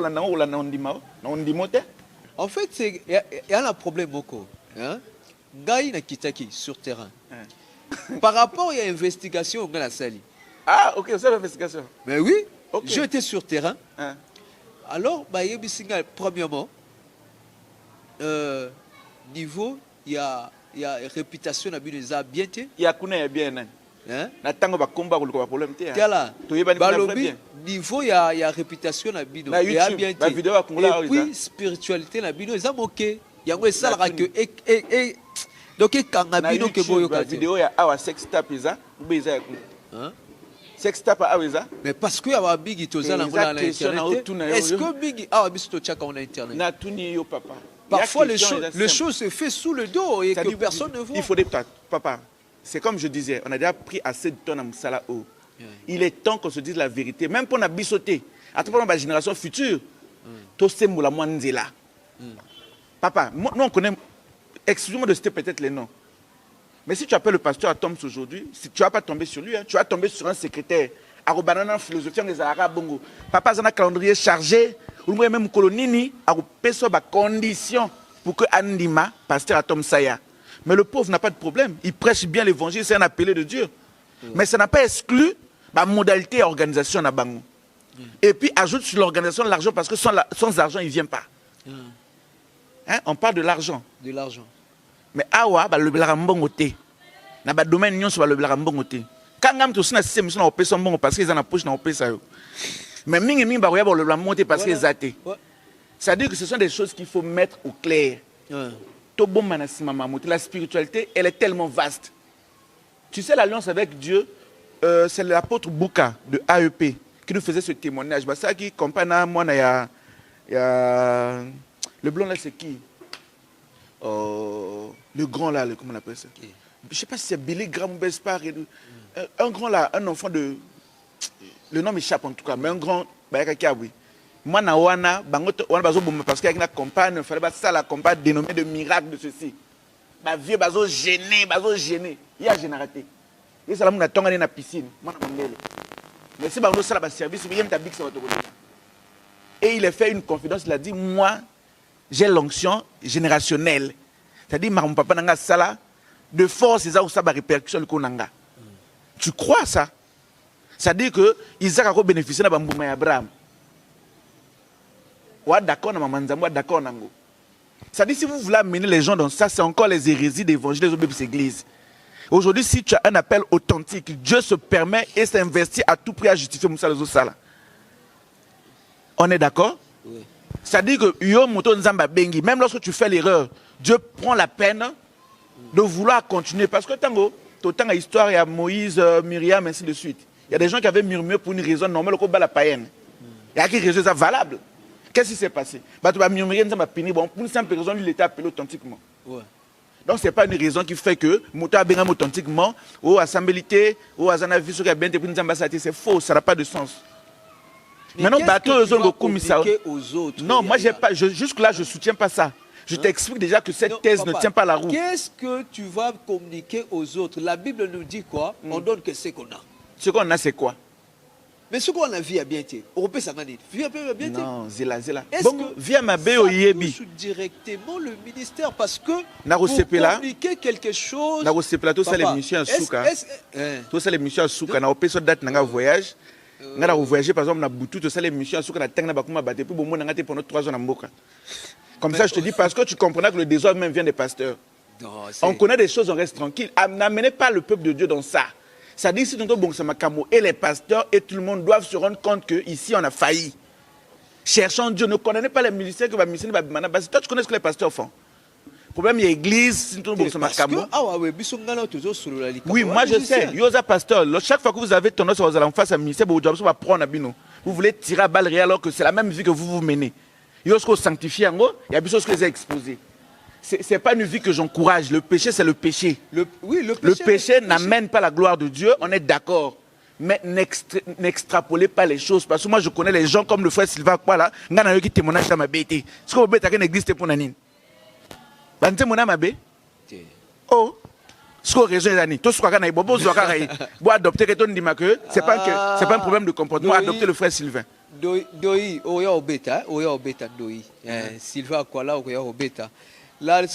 en fait, il y a un problème beaucoup. Ngai na kitaki sur terrain. Par rapport à l'investigation, on a la salle. Ah, ok, c'est l'investigation. Mais oui, okay. J'étais sur terrain. Alors, premièrement, niveau, il y a réputation à bien. Il y a bien. Niveau, il y a réputation à bien. Et puis, spiritualité à bien, ils ont moqué. Il y a ça que. Donc, quand on a vu que la vidéo, il y a sex tap, sex tap, mais parce que y a Big qui est là internet. Est-ce que Big a visto tchaka en internet? Na tuni yo papa. Parfois les choses se fait sous le dos et que personne ne voit. Il faut des papa. C'est comme je disais, on a déjà pris assez de temps dans Moussala O. Il est temps qu'on se dise la vérité, même pour la bisoter. À tout moment, la génération future, tout c'est moula mwanzela. Papa, nous on connaît. Excuse-moi de citer peut-être les noms. Mais si tu appelles le pasteur Atoms aujourd'hui, si tu ne vas pas tomber sur lui, tu vas tomber sur un secrétaire. Arobanana philosophie des Arabes bongo. Papa a un calendrier chargé. Ou même colonini a des conditions pour que Andima, pasteur Atom Saya. Mais le pauvre n'a pas de problème. Il prêche bien l'évangile, c'est un appelé de Dieu. Mais ça n'a pas exclu la modalité et l'organisation na bango. Et puis ajoute sur l'organisation de l'argent parce que sans argent il ne vient pas. Hein? On parle de l'argent. De l'argent. Mais awa ba le blambongo te na ba domaine nyonso ba le blambongo te kangam to sina système sina opesa mbongo parce que ils en a poche na opesa yo mais mingi ba le blambongo te parce que ils até ça veut dire que ce sont des choses qu'il faut mettre au clair. To bon manasima mamuti la spiritualité elle est tellement vaste. Tu sais l'alliance avec Dieu c'est l'apôtre Bouka de AEP qui nous faisait ce témoignage. Bah ça qui compagna moi il y a le blond là c'est qui? Le grand là, comment on appelle ça? Je ne sais pas si c'est Billy Graham Bespar. Un grand là, un enfant de. Le nom m'échappe en tout cas, mais un grand. Oui. Moi, Nawana, parce qu'il y a une compagne, il fallait ça la compagne dénommée de miracle de ceci. Ma vie, bazo gêné. Il y a génératé. Et ça, on a tombé dans la piscine. Mais si on a ça, service, et il a fait une confidence, il a dit moi, j'ai l'onction générationnelle. C'est-à-dire, mon papa n'a pas ça de force, ils ont ça répercussion le konanga. Tu crois ça? C'est-à-dire que Isaac a bénéficié de Bambouma Abraham. Ou d'accord na mamanzambo, d'accord nango. C'est-à-dire si vous voulez amener les gens dans ça, c'est encore les hérésies d'évangile des autres églises. Aujourd'hui, si tu as un appel authentique, Dieu se permet et s'investit à tout prix à justifier Moussa les autres. On est d'accord? Oui. C'est-à-dire que même lorsque tu fais l'erreur, Dieu prend la peine de vouloir continuer. Parce que tant que l'histoire, il y a Moïse, Myriam, ainsi de suite. Il y a des gens qui avaient murmuré pour une raison normale, comme la païenne. Il y a qui raison ça valable. Qu'est-ce qui s'est passé? Tu vas murmurer, pour une simple raison, il était appelé authentiquement. Ouais. Donc, ce n'est pas une raison qui fait que Mouta a bien authentiquement, ou assemblée, ou à Zanavi, c'est faux, ça n'a pas de sens. Maintenant, aux autres. Non, moi, jusque-là, je ne soutiens pas ça. Je t'explique déjà que cette thèse ne tient pas la route. Qu'est-ce que tu vas communiquer aux autres? La Bible nous dit quoi? On donne que ce qu'on a. Ce qu'on a, c'est quoi? Mais ce qu'on a vu à bien été. Européen, ça m'a dit. Vu à bien été. Non, zéla. Est-ce bon, que via ma BOIEBI. Ça touche directement le ministère parce que pour communiquer quelque chose. Tout ça, l'émission à Souka. Tout ça, l'émission à Souka. Na opé so date na voyage. Nga voyager par exemple na Boutou. Tout ça, l'émission à Souka na teng na bakuma baté. Puis bon, moi na pendant 3 ans na Mboka. Comme ça, je te dis parce que tu comprendras que le désordre même vient des pasteurs. Non, on connaît des choses, on reste tranquille. N'amenez pas le peuple de Dieu dans ça. Ça dit si tonton Bongsamakamo et les pasteurs et tout le monde doivent se rendre compte qu'ici on a failli. Cherchons Dieu, ne connaissez pas les ministères que va missionner. Toi tu connais ce que les pasteurs font. Le problème il y a l'église, oui, moi je sais. Yosa pasteur, chaque fois que vous avez tendance à aller en face à ministère, vous voulez tirer à balles réelles alors que c'est la même vie que vous menez. Yosko sanctifie en gros, il y a des choses que j'ai exposées. Ce n'est pas une vie que j'encourage. Le péché, c'est le péché. Le péché n'amène pas la gloire de Dieu, on est d'accord. Mais n'extrapolez pas les choses. Parce que moi, je connais les gens comme le frère Sylvain. Voilà, il y a qui témoignage dans ma bête. Ce que vous bête n'existe pas pour Nanine. Vous témoignage ma bête? Oh, ce que vous raisonnez, tout ce que vous adoptez, ce n'est pas un problème de comportement. Adoptez le frère Sylvain. Doi, oya obeta, doi. Sylvain, quoi là, oya obeta.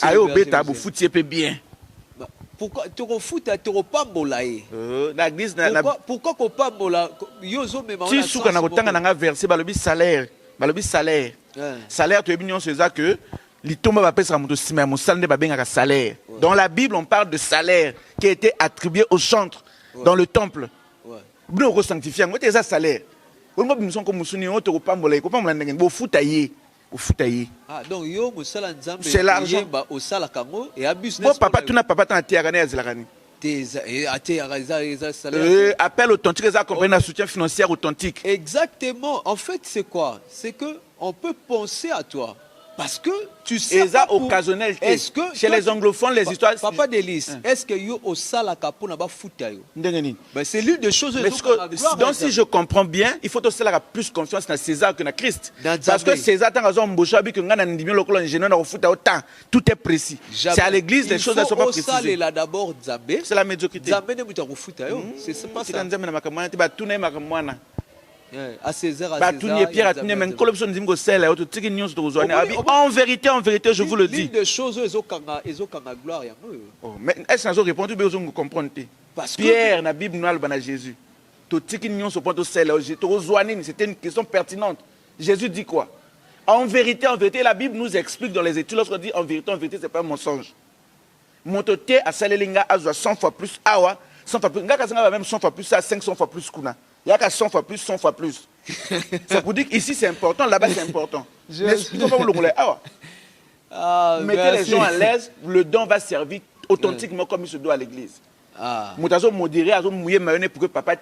Ayo beta, vous foutiez bien. pourquoi tu refous ta pambolaye? L'église Pourquoi qu'on pambola yozo même si souka na kotanga na verset balobi salaire, salaire. Salaire tu es bien c'est ça que litomba va pesa moto sima mosande ba benga salaire. Dans la Bible on parle de salaire qui a été attribué au chantre dans le temple. Bino ko sanctifier ngote ça salaire. On ngo bimson ko musuni on to pambola ko pambola ndenge bo futaye. Ah donc yo musala nzambe c'est l'argent ba osala kango et a business. Bon papa tu n'as papa tant tiagane azilakani. Appel authentique, ça comprend un soutien financier authentique. Exactement. En fait, c'est quoi? C'est que on peut penser à toi. Parce que tu sais. Et ça occasionnel. Est-ce que chez les anglophones, les histoires. Papa Délice, est-ce que yo au salaka pour n'avoir foutu yo? Ben c'est l'une des choses. Donc si je comprends bien, il faut aussi avoir plus confiance dans César que dans Christ. Parce que César tant raison mboshabi que ngana ndimi lokolo ingénieur na foutu autant. Tout est précis. C'est à l'église les choses ne sont pas précisées. Là d'abord Zambé. C'est la médiocrité. Zambé ne muta foutu yo. C'est pas ça. Nzambe na makamwana ti ba tuna makamwana. À César, en vérité, je vous le dis. Des choses, gloire. Mais est-ce que vous répondez vous comprenez? Parce que Pierre, la Bible, nous Jésus. C'était une question pertinente. Jésus dit quoi? En vérité, la Bible nous explique dans les études, lorsqu'on dit en vérité, ce n'est pas un mensonge. Mon toté à Salelinga a 100 fois plus, 100 fois plus, même 100 fois plus, 500 fois plus. Il y a qu'à 100 fois plus, 100 fois plus. Ça vous dit qu'ici c'est important, là-bas c'est important. Mais mettez les gens à l'aise, le don va servir authentiquement comme il se doit à l'église. Pour que papa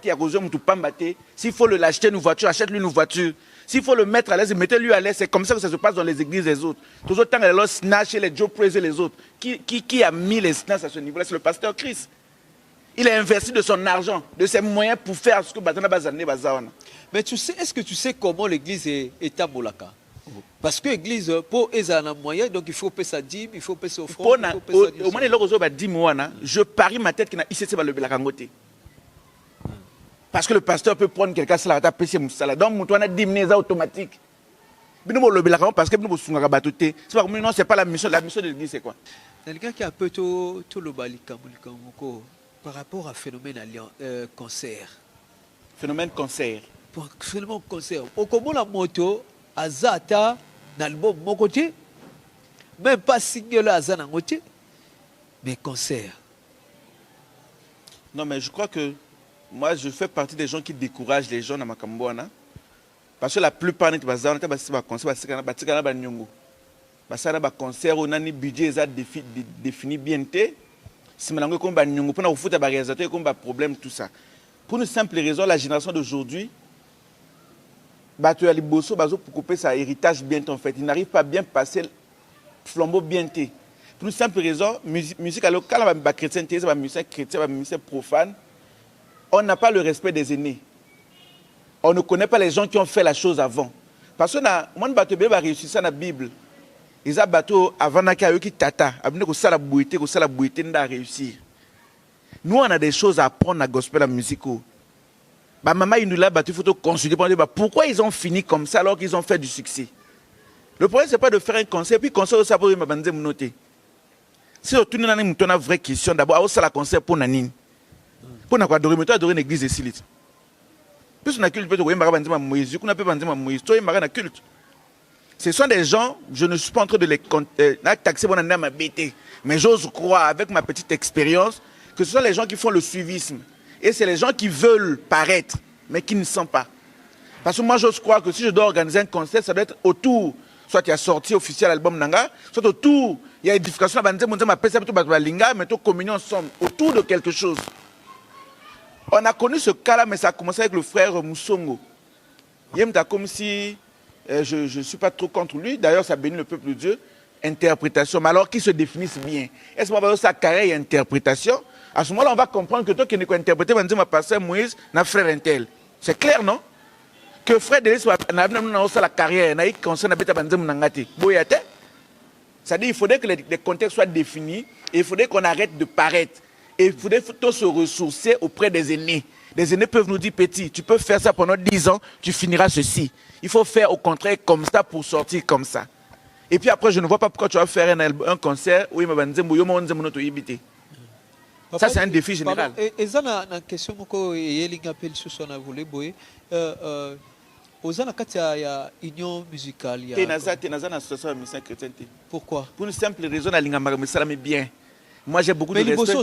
s'il faut le l'acheter une voiture, achète-lui une voiture. S'il faut le mettre à l'aise, mettez-lui à l'aise. C'est comme ça que ça se passe dans les églises des autres. Toujours tant que les snatch et les Joe praise les autres. Qui a mis les snatch à ce niveau-là? C'est le pasteur Christ. Il a investi de son argent, de ses moyens pour faire ce que Batana Bazane Bazawana. Mais tu sais, est-ce que tu sais comment l'église est à Bolaka? Parce que l'église, pour les moyens, donc il faut payer sa dîme, il faut payer sa offrande. Au moins, je parie ma tête qu'il y a ici, c'est le Belakangote. Parce que le pasteur peut prendre quelqu'un, ça va taper ses moussala. Donc, on a diminué automatique. Parce que nous sommes battutés. Non, c'est pas la mission de l'église, c'est quoi? C'est quelqu'un qui a un peu tout le balikamoulikamouko. Par rapport à phénomène cancer. Phénomène cancer. Phénomène cancer. Au comment la moto, Azata, n'album mon côté, même pas single Azana côté, mais cancer. Non, mais je crois que moi, je fais partie des gens qui découragent les gens dans ma Cambouana. Parce que la plupart des gens qui ont cancer, c'est un cancer, on a un budget défini bien. Si on a un problème, tout ça. Pour une simple raison, la génération d'aujourd'hui, pour couper sa héritage bientôt en fait. Il n'arrive pas à bien passer le flambeau bientôt. Pour une simple raison, musique alors quand on va chrétien, musique chrétien, musique profane, on n'a pas le respect des aînés. On ne connaît pas les gens qui ont fait la chose avant. Parce que moi, je vais réussir ça dans la Bible. Ils ont bateau avant qui tata, réussir. Nous on a des choses à apprendre à gospel à musique. Maman il nous l'a battu, il faut consulter pourquoi ils ont fini comme ça alors qu'ils ont fait du succès. Le problème c'est pas de faire un concert puis concert ça pour me noter. Si on tourne dans une vraie question d'abord ça la concert pour nanine. Pour n'a quoi adorer une église de Silite. Plus on a culte peut te Moïse, on a peut Moïse, toi il m'a culte. Ce sont des gens, je ne suis pas en train de les taxer, mais j'ose croire avec ma petite expérience que ce sont les gens qui font le suivisme. Et c'est les gens qui veulent paraître, mais qui ne sont pas. Parce que moi, j'ose croire que si je dois organiser un concert, ça doit être autour. Soit il y a sorti officiel l'album Nanga, soit autour, il y a édification, mais communion ensemble, autour de quelque chose. On a connu ce cas-là, mais ça a commencé avec le frère Moussongo. Il est comme si... je ne suis pas trop contre lui. D'ailleurs, ça bénit le peuple de Dieu. Interprétation. Mais alors qu'ils se définissent bien. Est-ce que sa carrière est interprétation? À ce moment-là, on va comprendre que toi qui n'es pas interprété, on va dire ma pasteur Moïse, n'a frère Intel. C'est clair, non? Que frère Delis n'a pas la carrière, n'a pas concerne c'est-à-dire qu'il faudrait que les contextes soient définis et il faudrait qu'on arrête de paraître. Et il faudrait se ressourcer auprès des aînés. Les aînés peuvent nous dire, petit, tu peux faire ça pendant 10 ans, tu finiras ceci. Il faut faire au contraire comme ça pour sortir comme ça. Et puis après, je ne vois pas pourquoi tu vas faire un concert où il m'a dit, Ça, c'est un défi général. Et ça, une question que Yeling appelle sur son avoué, boy. Aux il y a union musicale. Il y a une association de musiciens chrétiens. Pourquoi? Pour une simple raison, ça me bien. Moi, j'ai beaucoup de respect.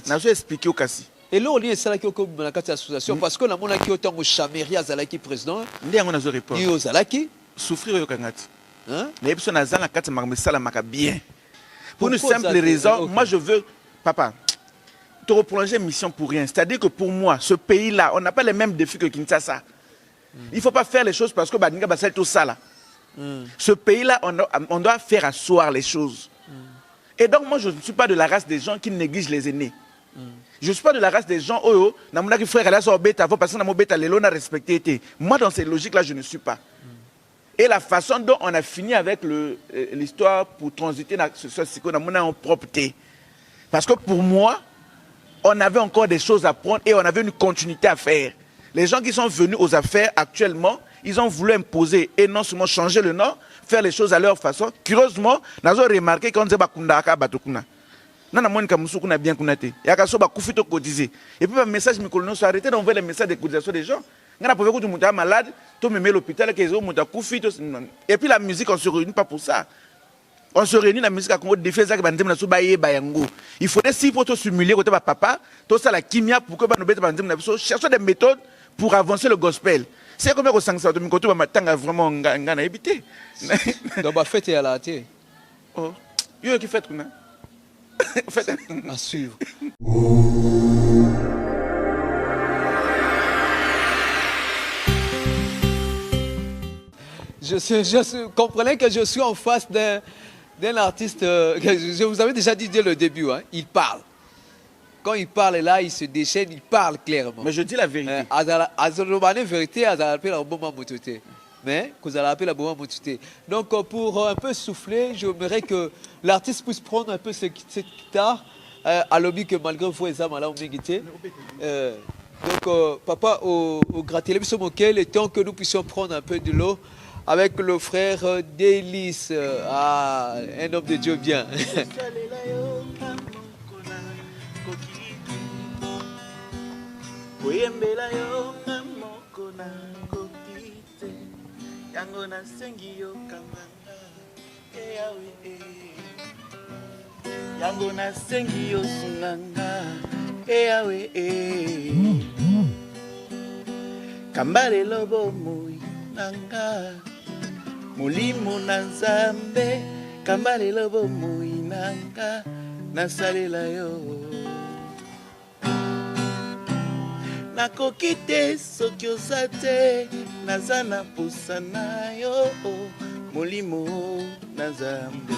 Mais je vais expliquer au Kassi. Et là, on est là qui est dans l'association parce que la mona qui est autant au Chaméria Zalaki président. Ndi on a zo répondre. Ni au Zalaki. Souffrir au Kangati. Hein? Mais personne n'a zala kati marmesala maka bien. Pour une simple raison, moi je veux, papa, te reprolonger mission pour rien. C'est-à-dire que pour moi, ce pays-là, on n'a pas les mêmes défis que Kinshasa. Il ne faut pas faire les choses parce que Badinga Basel tout ça là. Ce pays-là, on doit faire asseoir les choses. Et donc moi, je ne suis pas de la race des gens qui négligent les aînés. Je ne suis pas de la race des gens, moi dans ces logiques-là, je ne suis pas. Et la façon dont on a fini avec l'histoire pour transiter dans ce cycle, on a en propreté. Parce que pour moi, on avait encore des choses à prendre et on avait une continuité à faire. Les gens qui sont venus aux affaires actuellement, ils ont voulu imposer et non seulement changer le nom, faire les choses à leur façon. Curieusement, nous avons remarqué qu'on disait Bakundaka Batukuna. Non, non, moi, je bien kunate. Il y a des gens cotisé. Et puis, le message, nous arrêté d'envoyer les messages de cotisation des gens. On a pas vu que tu es malade, tu me mets à l'hôpital, et puis la musique, on ne se réunit pas pour ça. On se réunit, la musique à Congo, défait ça, il faudrait si pour te simuler, côté papa, tout ça, la kimia, pour que nous cherchons des méthodes pour avancer le gospel. C'est comme ça que ça me côté, vraiment, on a évité. Donc, bah, fête à la télé. Oh, il y a qui fait tout, à suivre. Comprenez que je suis en face d'un artiste, je vous avais déjà dit dès le début, hein, il parle. Quand il parle là, il se déchaîne, il parle clairement. Mais je dis la vérité. Mais vous allez appeler la bombe montée. Donc pour un peu souffler, j'aimerais que l'artiste puisse prendre un peu cette guitare à l'objet que malgré vous les âmes là on guitare. Donc papa au gratter le temps que nous puissions prendre un peu de l'eau avec le frère Délice, un homme de Dieu bien. Yango na sengi yo kamanga eyawe Yango na sengi yo sunganga eyawe Kambale lobo mui nanga Mulimo na Nzambe Kambale lobo mui nanga Nasalela yo Nakoki te soki oza te naza na posa na yo molimo na Nzambe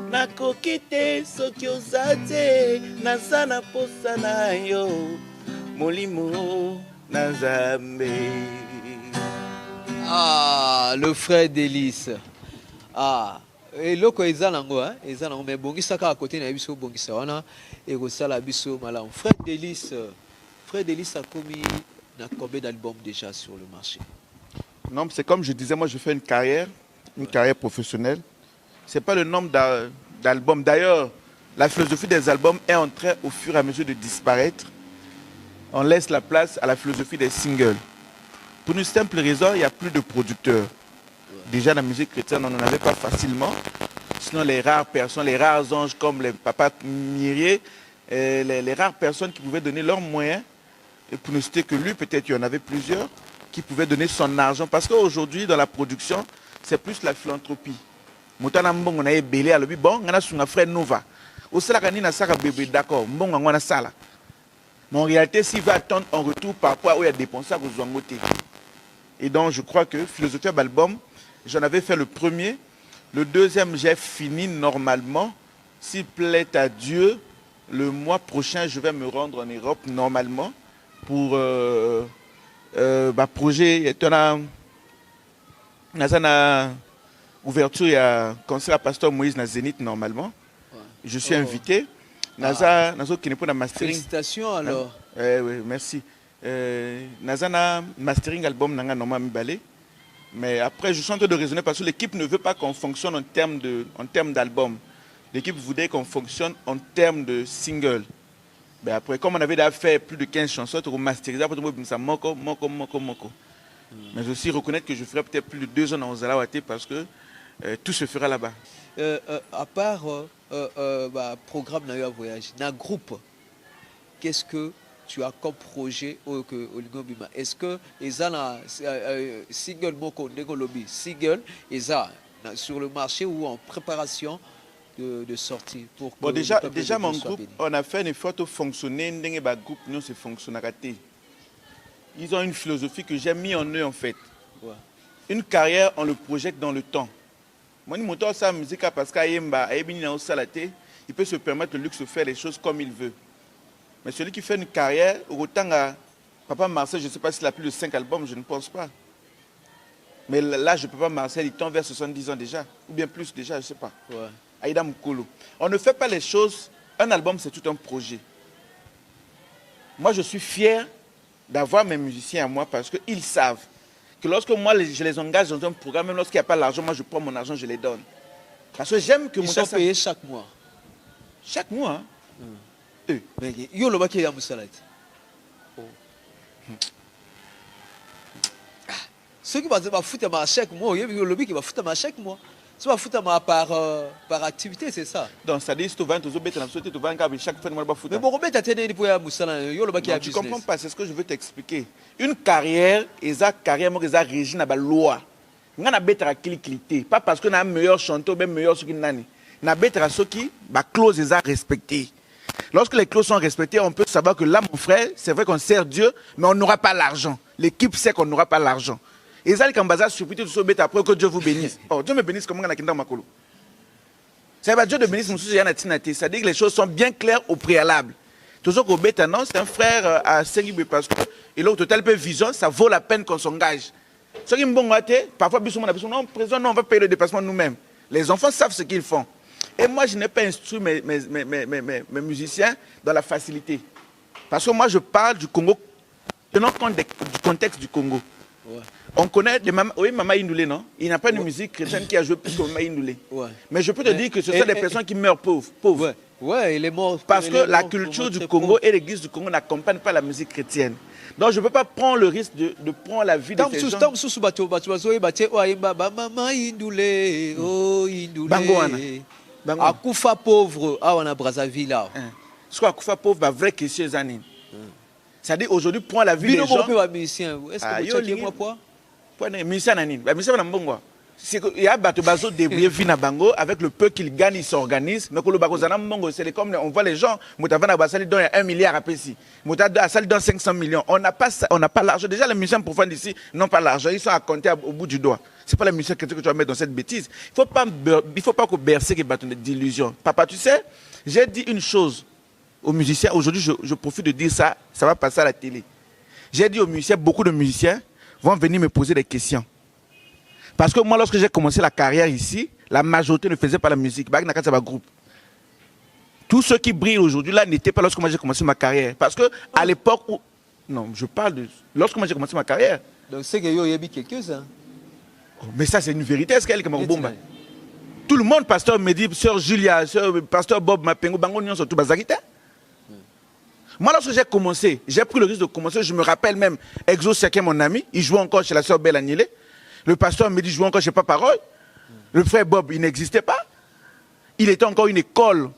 Nakoki te soki oza te naza na posa na yo molimo na Nzambe. Ah, le frère Délice. Ah, et loko ezalango hein, ezalango mais bongisa ka à côté na biso bongisa wana et kosala biso malam. Frère Délice a commis combien d'albums déjà sur le marché? Non, c'est comme je disais, moi je fais une carrière professionnelle. C'est pas le nombre d'albums. D'ailleurs, la philosophie des albums est en train au fur et à mesure de disparaître. On laisse la place à la philosophie des singles. Pour une simple raison, il n'y a plus de producteurs. Déjà, la musique chrétienne, on n'en avait pas facilement. Sinon, les rares personnes, les rares anges comme les papas Myrier, les rares personnes qui pouvaient donner leurs moyens, et pour ne citer que lui, peut-être il y en avait plusieurs, qui pouvaient donner son argent. Parce qu'aujourd'hui, dans la production, c'est plus la philanthropie. Moutana Mbong, on a ébélé à l'objet. Bon, on a son frère Nova. Au Salakani, on a ça, bébé, d'accord. Mbong, on a ça là. Mais en réalité, s'il va attendre en retour par rapport à où il a dépensé, à Gozouangoté. Et donc, je crois que Philosophie d'album, j'en avais fait le premier. Le deuxième, j'ai fini normalement. S'il plaît à Dieu, le mois prochain, je vais me rendre en Europe normalement pour projet. On a ouverture, il y a concert à Pasteur Moïse na Zénith normalement. Ouais. Je suis invité. Félicitations alors. Oui, merci. Nazana mastering album nanga normal mibalé. Mais après, je suis en train de raisonner parce que l'équipe ne veut pas qu'on fonctionne en termes d'album. l'équipe voulait qu'on fonctionne en termes de single. Ben après, comme on avait déjà fait plus de 15 chansons, on masterisé, après on moko. Mais aussi reconnaître que je ferai peut-être plus de 2 ans dans Ozalawate parce que tout se fera là-bas. À part programme na voyage, dans le groupe, qu'est-ce que tu as comme projet au Lingobima? Est-ce que les single moko lobby single sur le marché ou en préparation de sortie pour bon, déjà mon groupe, on a fait un effort de fonctionner. Le groupe, nous, c'est fonctionner. Ils ont une philosophie que j'ai mis en eux, en fait. Ouais. Une carrière, on le projette dans le temps. Moi, je monte sa musique parce qu'il peut se permettre le luxe de faire les choses comme il veut. Mais celui qui fait une carrière, autant à Papa Marcel, je ne sais pas s'il a plus de 5 albums, je ne pense pas. Mais là, je ne peux pas Marcel, il tend vers 70 ans déjà, ou bien plus déjà, je ne sais pas. Ouais. Aïda Mukolo. On ne fait pas les choses, un album c'est tout un projet. Moi je suis fier d'avoir mes musiciens à moi parce qu'ils savent que lorsque moi je les engage dans un programme, même lorsqu'il n'y a pas l'argent, moi je prends mon argent, je les donne. Parce que j'aime que ils sont payés chaque mois. Chaque mois, hein? Mais yo le baki ya musalat. Ceux qui vont foutre à chaque mois, il y a le lobby qui va foutre à chaque mois. Tu vas foutre par activité, c'est ça. Donc ça dit que tu vas chaque fois mais bon, tu ne comprends pas, c'est ce que je veux t'expliquer. Une carrière, carrière régie par la loi. On a besoin de pas parce qu'on a un meilleur chanteur, même meilleur ce qui n'a. On a besoin de ceux qui la clause est respectée. Lorsque les clauses sont respectées, on peut savoir que là, mon frère, c'est vrai qu'on sert Dieu, mais on n'aura pas l'argent. L'équipe sait qu'on n'aura pas l'argent. Et ça, les Kambaza surpris de se mettre après que Dieu vous bénisse. Oh, Dieu me bénisse comme on a dans Makolo. C'est pas Dieu de bénisse, c'est-à-dire que les choses sont bien claires au préalable. Toujours qu'au bêta, non, c'est un frère à Sengibé parce que il a au total peu vision, ça vaut la peine qu'on s'engage. Ce qui me bon parfois, non, président, non, on va payer le déplacement nous-mêmes. Les enfants savent ce qu'ils font. Et moi, je n'ai pas instruit mes musiciens dans la facilité. Parce que moi, je parle du Congo, tenant compte du contexte du Congo. Ouais. On connaît les mamans, oui, Maman Indoulé, non? Il n'y a pas de musique chrétienne qui a joué plus que Maman Indoulé. Ouais. Mais je peux te dire que ce sont des personnes qui meurent pauvres. Ouais, il est mort. Parce que la culture du Congo et l'église du Congo n'accompagnent pas la musique chrétienne. Donc je ne peux pas prendre le risque de prendre la vie de ces gens. Maman Indoulé, oh Indoulé. Akoufa pauvre, on a Brazzaville là. Ce qu'on Akoufa pauvre, c'est vrai que c'est un c'est-à-dire aujourd'hui, prends la vie des gens. Est-ce que vous avez moi quoi? Musicien Nanine. Musicien Nambongo. Il y a Batobazo débrouillé Vina Bango avec le peu qu'il gagne, il s'organise. Mais le Bagozana Mbongo, c'est comme on voit les gens, Moutavana Bassali donne 1 milliard à Pessi. Moutavana Bassali donne 500 millions. On n'a pas l'argent. Déjà, les musiciens profanes d'ici n'ont pas l'argent. Ils sont à compter au bout du doigt. Ce n'est pas les musiciens que tu vas mettre dans cette bêtise. Il ne faut pas qu'on berce qui bâtonne d'illusions. Papa, tu sais, j'ai dit une chose aux musiciens. Aujourd'hui, je profite de dire ça. Ça va passer à la télé. J'ai dit aux musiciens, beaucoup de musiciens vont venir me poser des questions. Parce que moi, lorsque j'ai commencé la carrière ici, la majorité ne faisait pas la musique. Groupe. Tous ceux qui brillent aujourd'hui là n'étaient pas lorsque moi j'ai commencé ma carrière. Parce que à l'époque où... Non, je parle de... Lorsque moi j'ai commencé ma carrière... Donc c'est qu'il y a quelques-uns. Oh, mais ça c'est une vérité. Est-ce qu'elle est comme un bomba? Tout le monde, pasteur me dit, sœur Julia, pasteur Bob Mapengo, Bango Nyon, surtout Bazarita. Moi, lorsque j'ai commencé, j'ai pris le risque de commencer. Je me rappelle même, Exo Seké, mon ami, il jouait encore chez la sœur Belle Agnelé. Le pasteur me dit, je jouais encore chez Papa Roy. Le frère Bob, il n'existait pas. Il était encore une école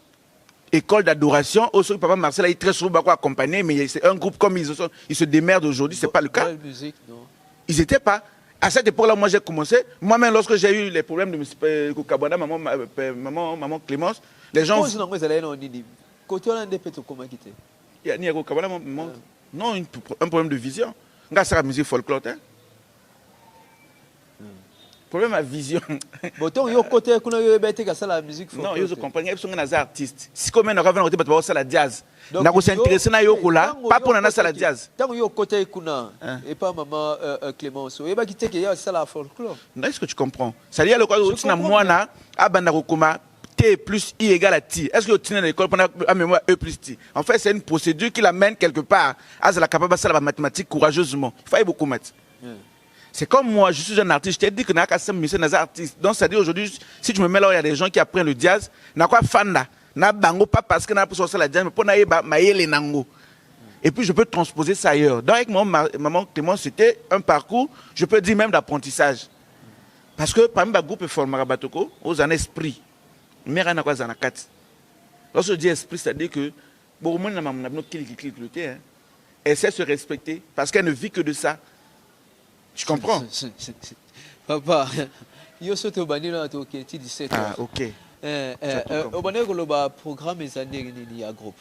d'adoration. Aussi, Papa Marcel a été très souvent accompagné, mais c'est un groupe comme ils se démerdent aujourd'hui, ce n'est pas le cas. Musique, non. Ils n'étaient pas. À cette époque-là, moi, j'ai commencé. Moi-même, lorsque j'ai eu les problèmes de Kokabana, maman Clémence, les gens... Côté on a des pétos, comment quitter? Non, un problème de vision. C'est la musique folklore. Problème à vision. Bon, tant que côté qu'on a eu la musique folklore. Non, je comprends. Il y a des artistes. Si comme on a revenu à la jazz, on a s'intéressé à Yokola, pas pour la jazz. Tant que côté qu'on a et pas maman Clémence, et pas quitter qu'il y a ça la folklore. Est-ce que tu comprends? Ça dit à l'école où tu as moi na à Bandarokoma. T plus I égale à T. Est-ce que tu es à l'école pendant la mémoire E plus T? En fait, c'est une procédure qui l'amène quelque part à la capacité de la mathématique courageusement. Il faut beaucoup mettre. C'est comme moi, je suis un artiste. Je t'ai dit que je suis un artiste. Donc, c'est-à-dire aujourd'hui, si tu me mets là, il y a des gens qui apprennent le jazz. Na quoi fanda, na bango pas parce que na pour sortir la jazz, mais pour na yeba maïle nango. Et puis je peux transposer ça ailleurs. Donc avec mon maman Clément, c'était un parcours, je peux dire même d'apprentissage. Parce que parmi le groupe formera batoko, aux un esprit. Mais rien à quoi ça kat. Lorsque je dis esprit, c'est-à-dire que bon, moi, elle sait se respecter parce qu'elle ne vit que de ça. Tu comprends? Papa, yo soto bani na to ke ti 17 ans. Ah, ok. Au bani ko ba programme les années ni à groupe.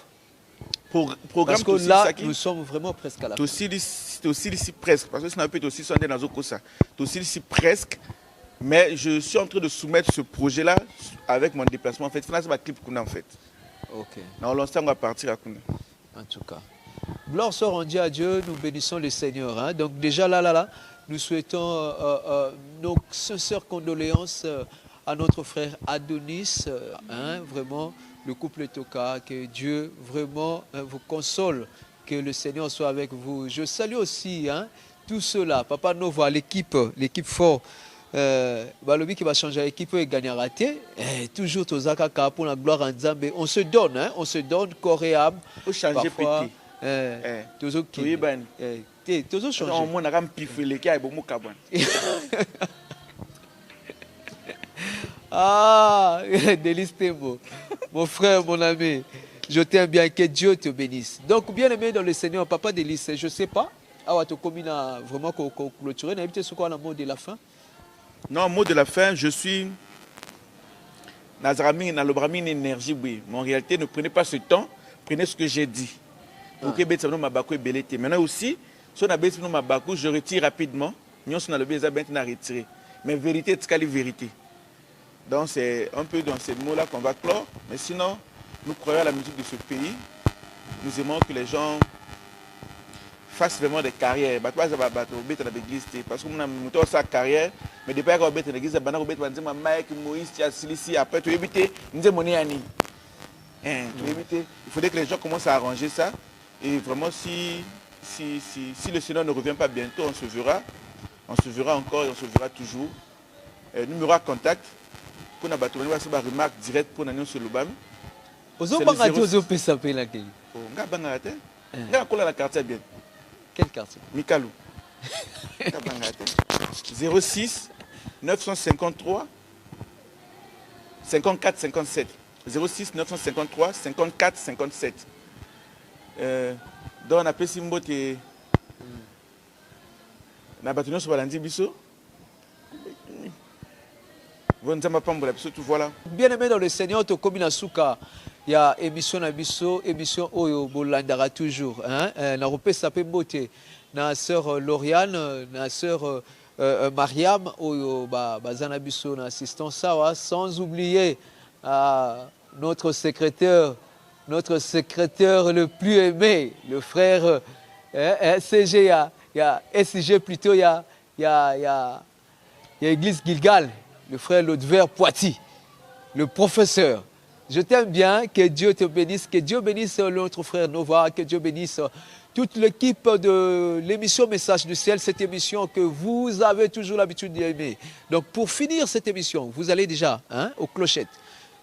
Programme parce que là nous sommes vraiment presque à la fin. Tu aussi ici presque parce que ça peut être aussi sonné dans Zokosa. Tu aussi ici presque. Mais je suis en train de soumettre ce projet-là avec mon déplacement. En fait, c'est ma clip Kuna en fait. Ok. Dans l'instant, on va partir à Kuna. En tout cas. Gloire soit rendue à Dieu, nous bénissons le Seigneur. Hein. Donc déjà là, nous souhaitons nos sincères condoléances à notre frère Adonis. Vraiment, le couple Toka, que Dieu vraiment vous console, que le Seigneur soit avec vous. Je salue aussi tout cela, Papa Nova, l'équipe fort. Balobi qui va changer l'équipe et gagner raté. Toujours Tozaka pour la gloire en Zambé. On se donne corps et âme. Faut changer petit. Toujours changer. On a même piflé qui a bon cabane. Ah, délice beau. Mon frère, mon ami, je t'aime bien, que Dieu te bénisse. Donc, bien aimé dans le Seigneur, Papa Délice, je ne sais pas, vraiment clôturer, n'habitez sur quoi le mot de la fin? Non, mot de la fin, je suis Nazarami, Nalobramine énergie, oui. Mais en réalité, ne prenez pas ce temps, prenez ce que j'ai dit. Maintenant aussi, si on a besoin de je retire rapidement. Nous on a le besoin de retirer. Mais vérité, c'est la vérité. Donc c'est un peu dans ces mots-là qu'on va clore. Mais sinon, nous croyons à la musique de ce pays. Nous aimons que les gens fassent vraiment des carrières. Parce que nous avons sa carrière. Mais depuis qu'on a dans l'église, on a Mike, Moïse, après tu évites, nous avons il faudrait que les gens commencent à arranger ça. Et vraiment, si le Seigneur ne revient pas bientôt, on se verra. On se verra encore et on se verra toujours. Numéro à contact. Pour nous battre, une remarque directe pour nous sur le BAM. La carte bien. Quelle carte? Mikalou. 06 953 54 57. 06 953 54 57. Donc on appelle Simbote. Na bâtiment sur Balandi Bisso. Voilà. Bien aimé dans le Seigneur, to komina suka. Il y a émission na biso, émission Oyo Bolandara toujours. Na repé sapé mbote. Na sœur Lauriane, na sœur Mariam, Oyo bazana biso na assistant sawa, sans oublier notre secrétaire le plus aimé, le frère SG, il y a SG plutôt, il y a Église Gilgal, le frère Lodver Poiti, le professeur. Je t'aime bien, que Dieu te bénisse, que Dieu bénisse notre frère Nova, que Dieu bénisse toute l'équipe de l'émission Message du Ciel, cette émission que vous avez toujours l'habitude d'aimer. Donc pour finir cette émission, vous allez déjà aux clochettes,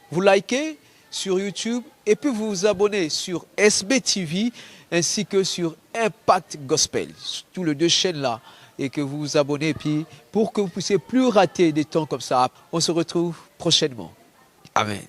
vous likez sur YouTube et puis vous vous abonnez sur SBTV ainsi que sur Impact Gospel, tous les deux chaînes là, et que vous vous abonnez et puis pour que vous puissiez plus rater des temps comme ça. On se retrouve prochainement. Amen.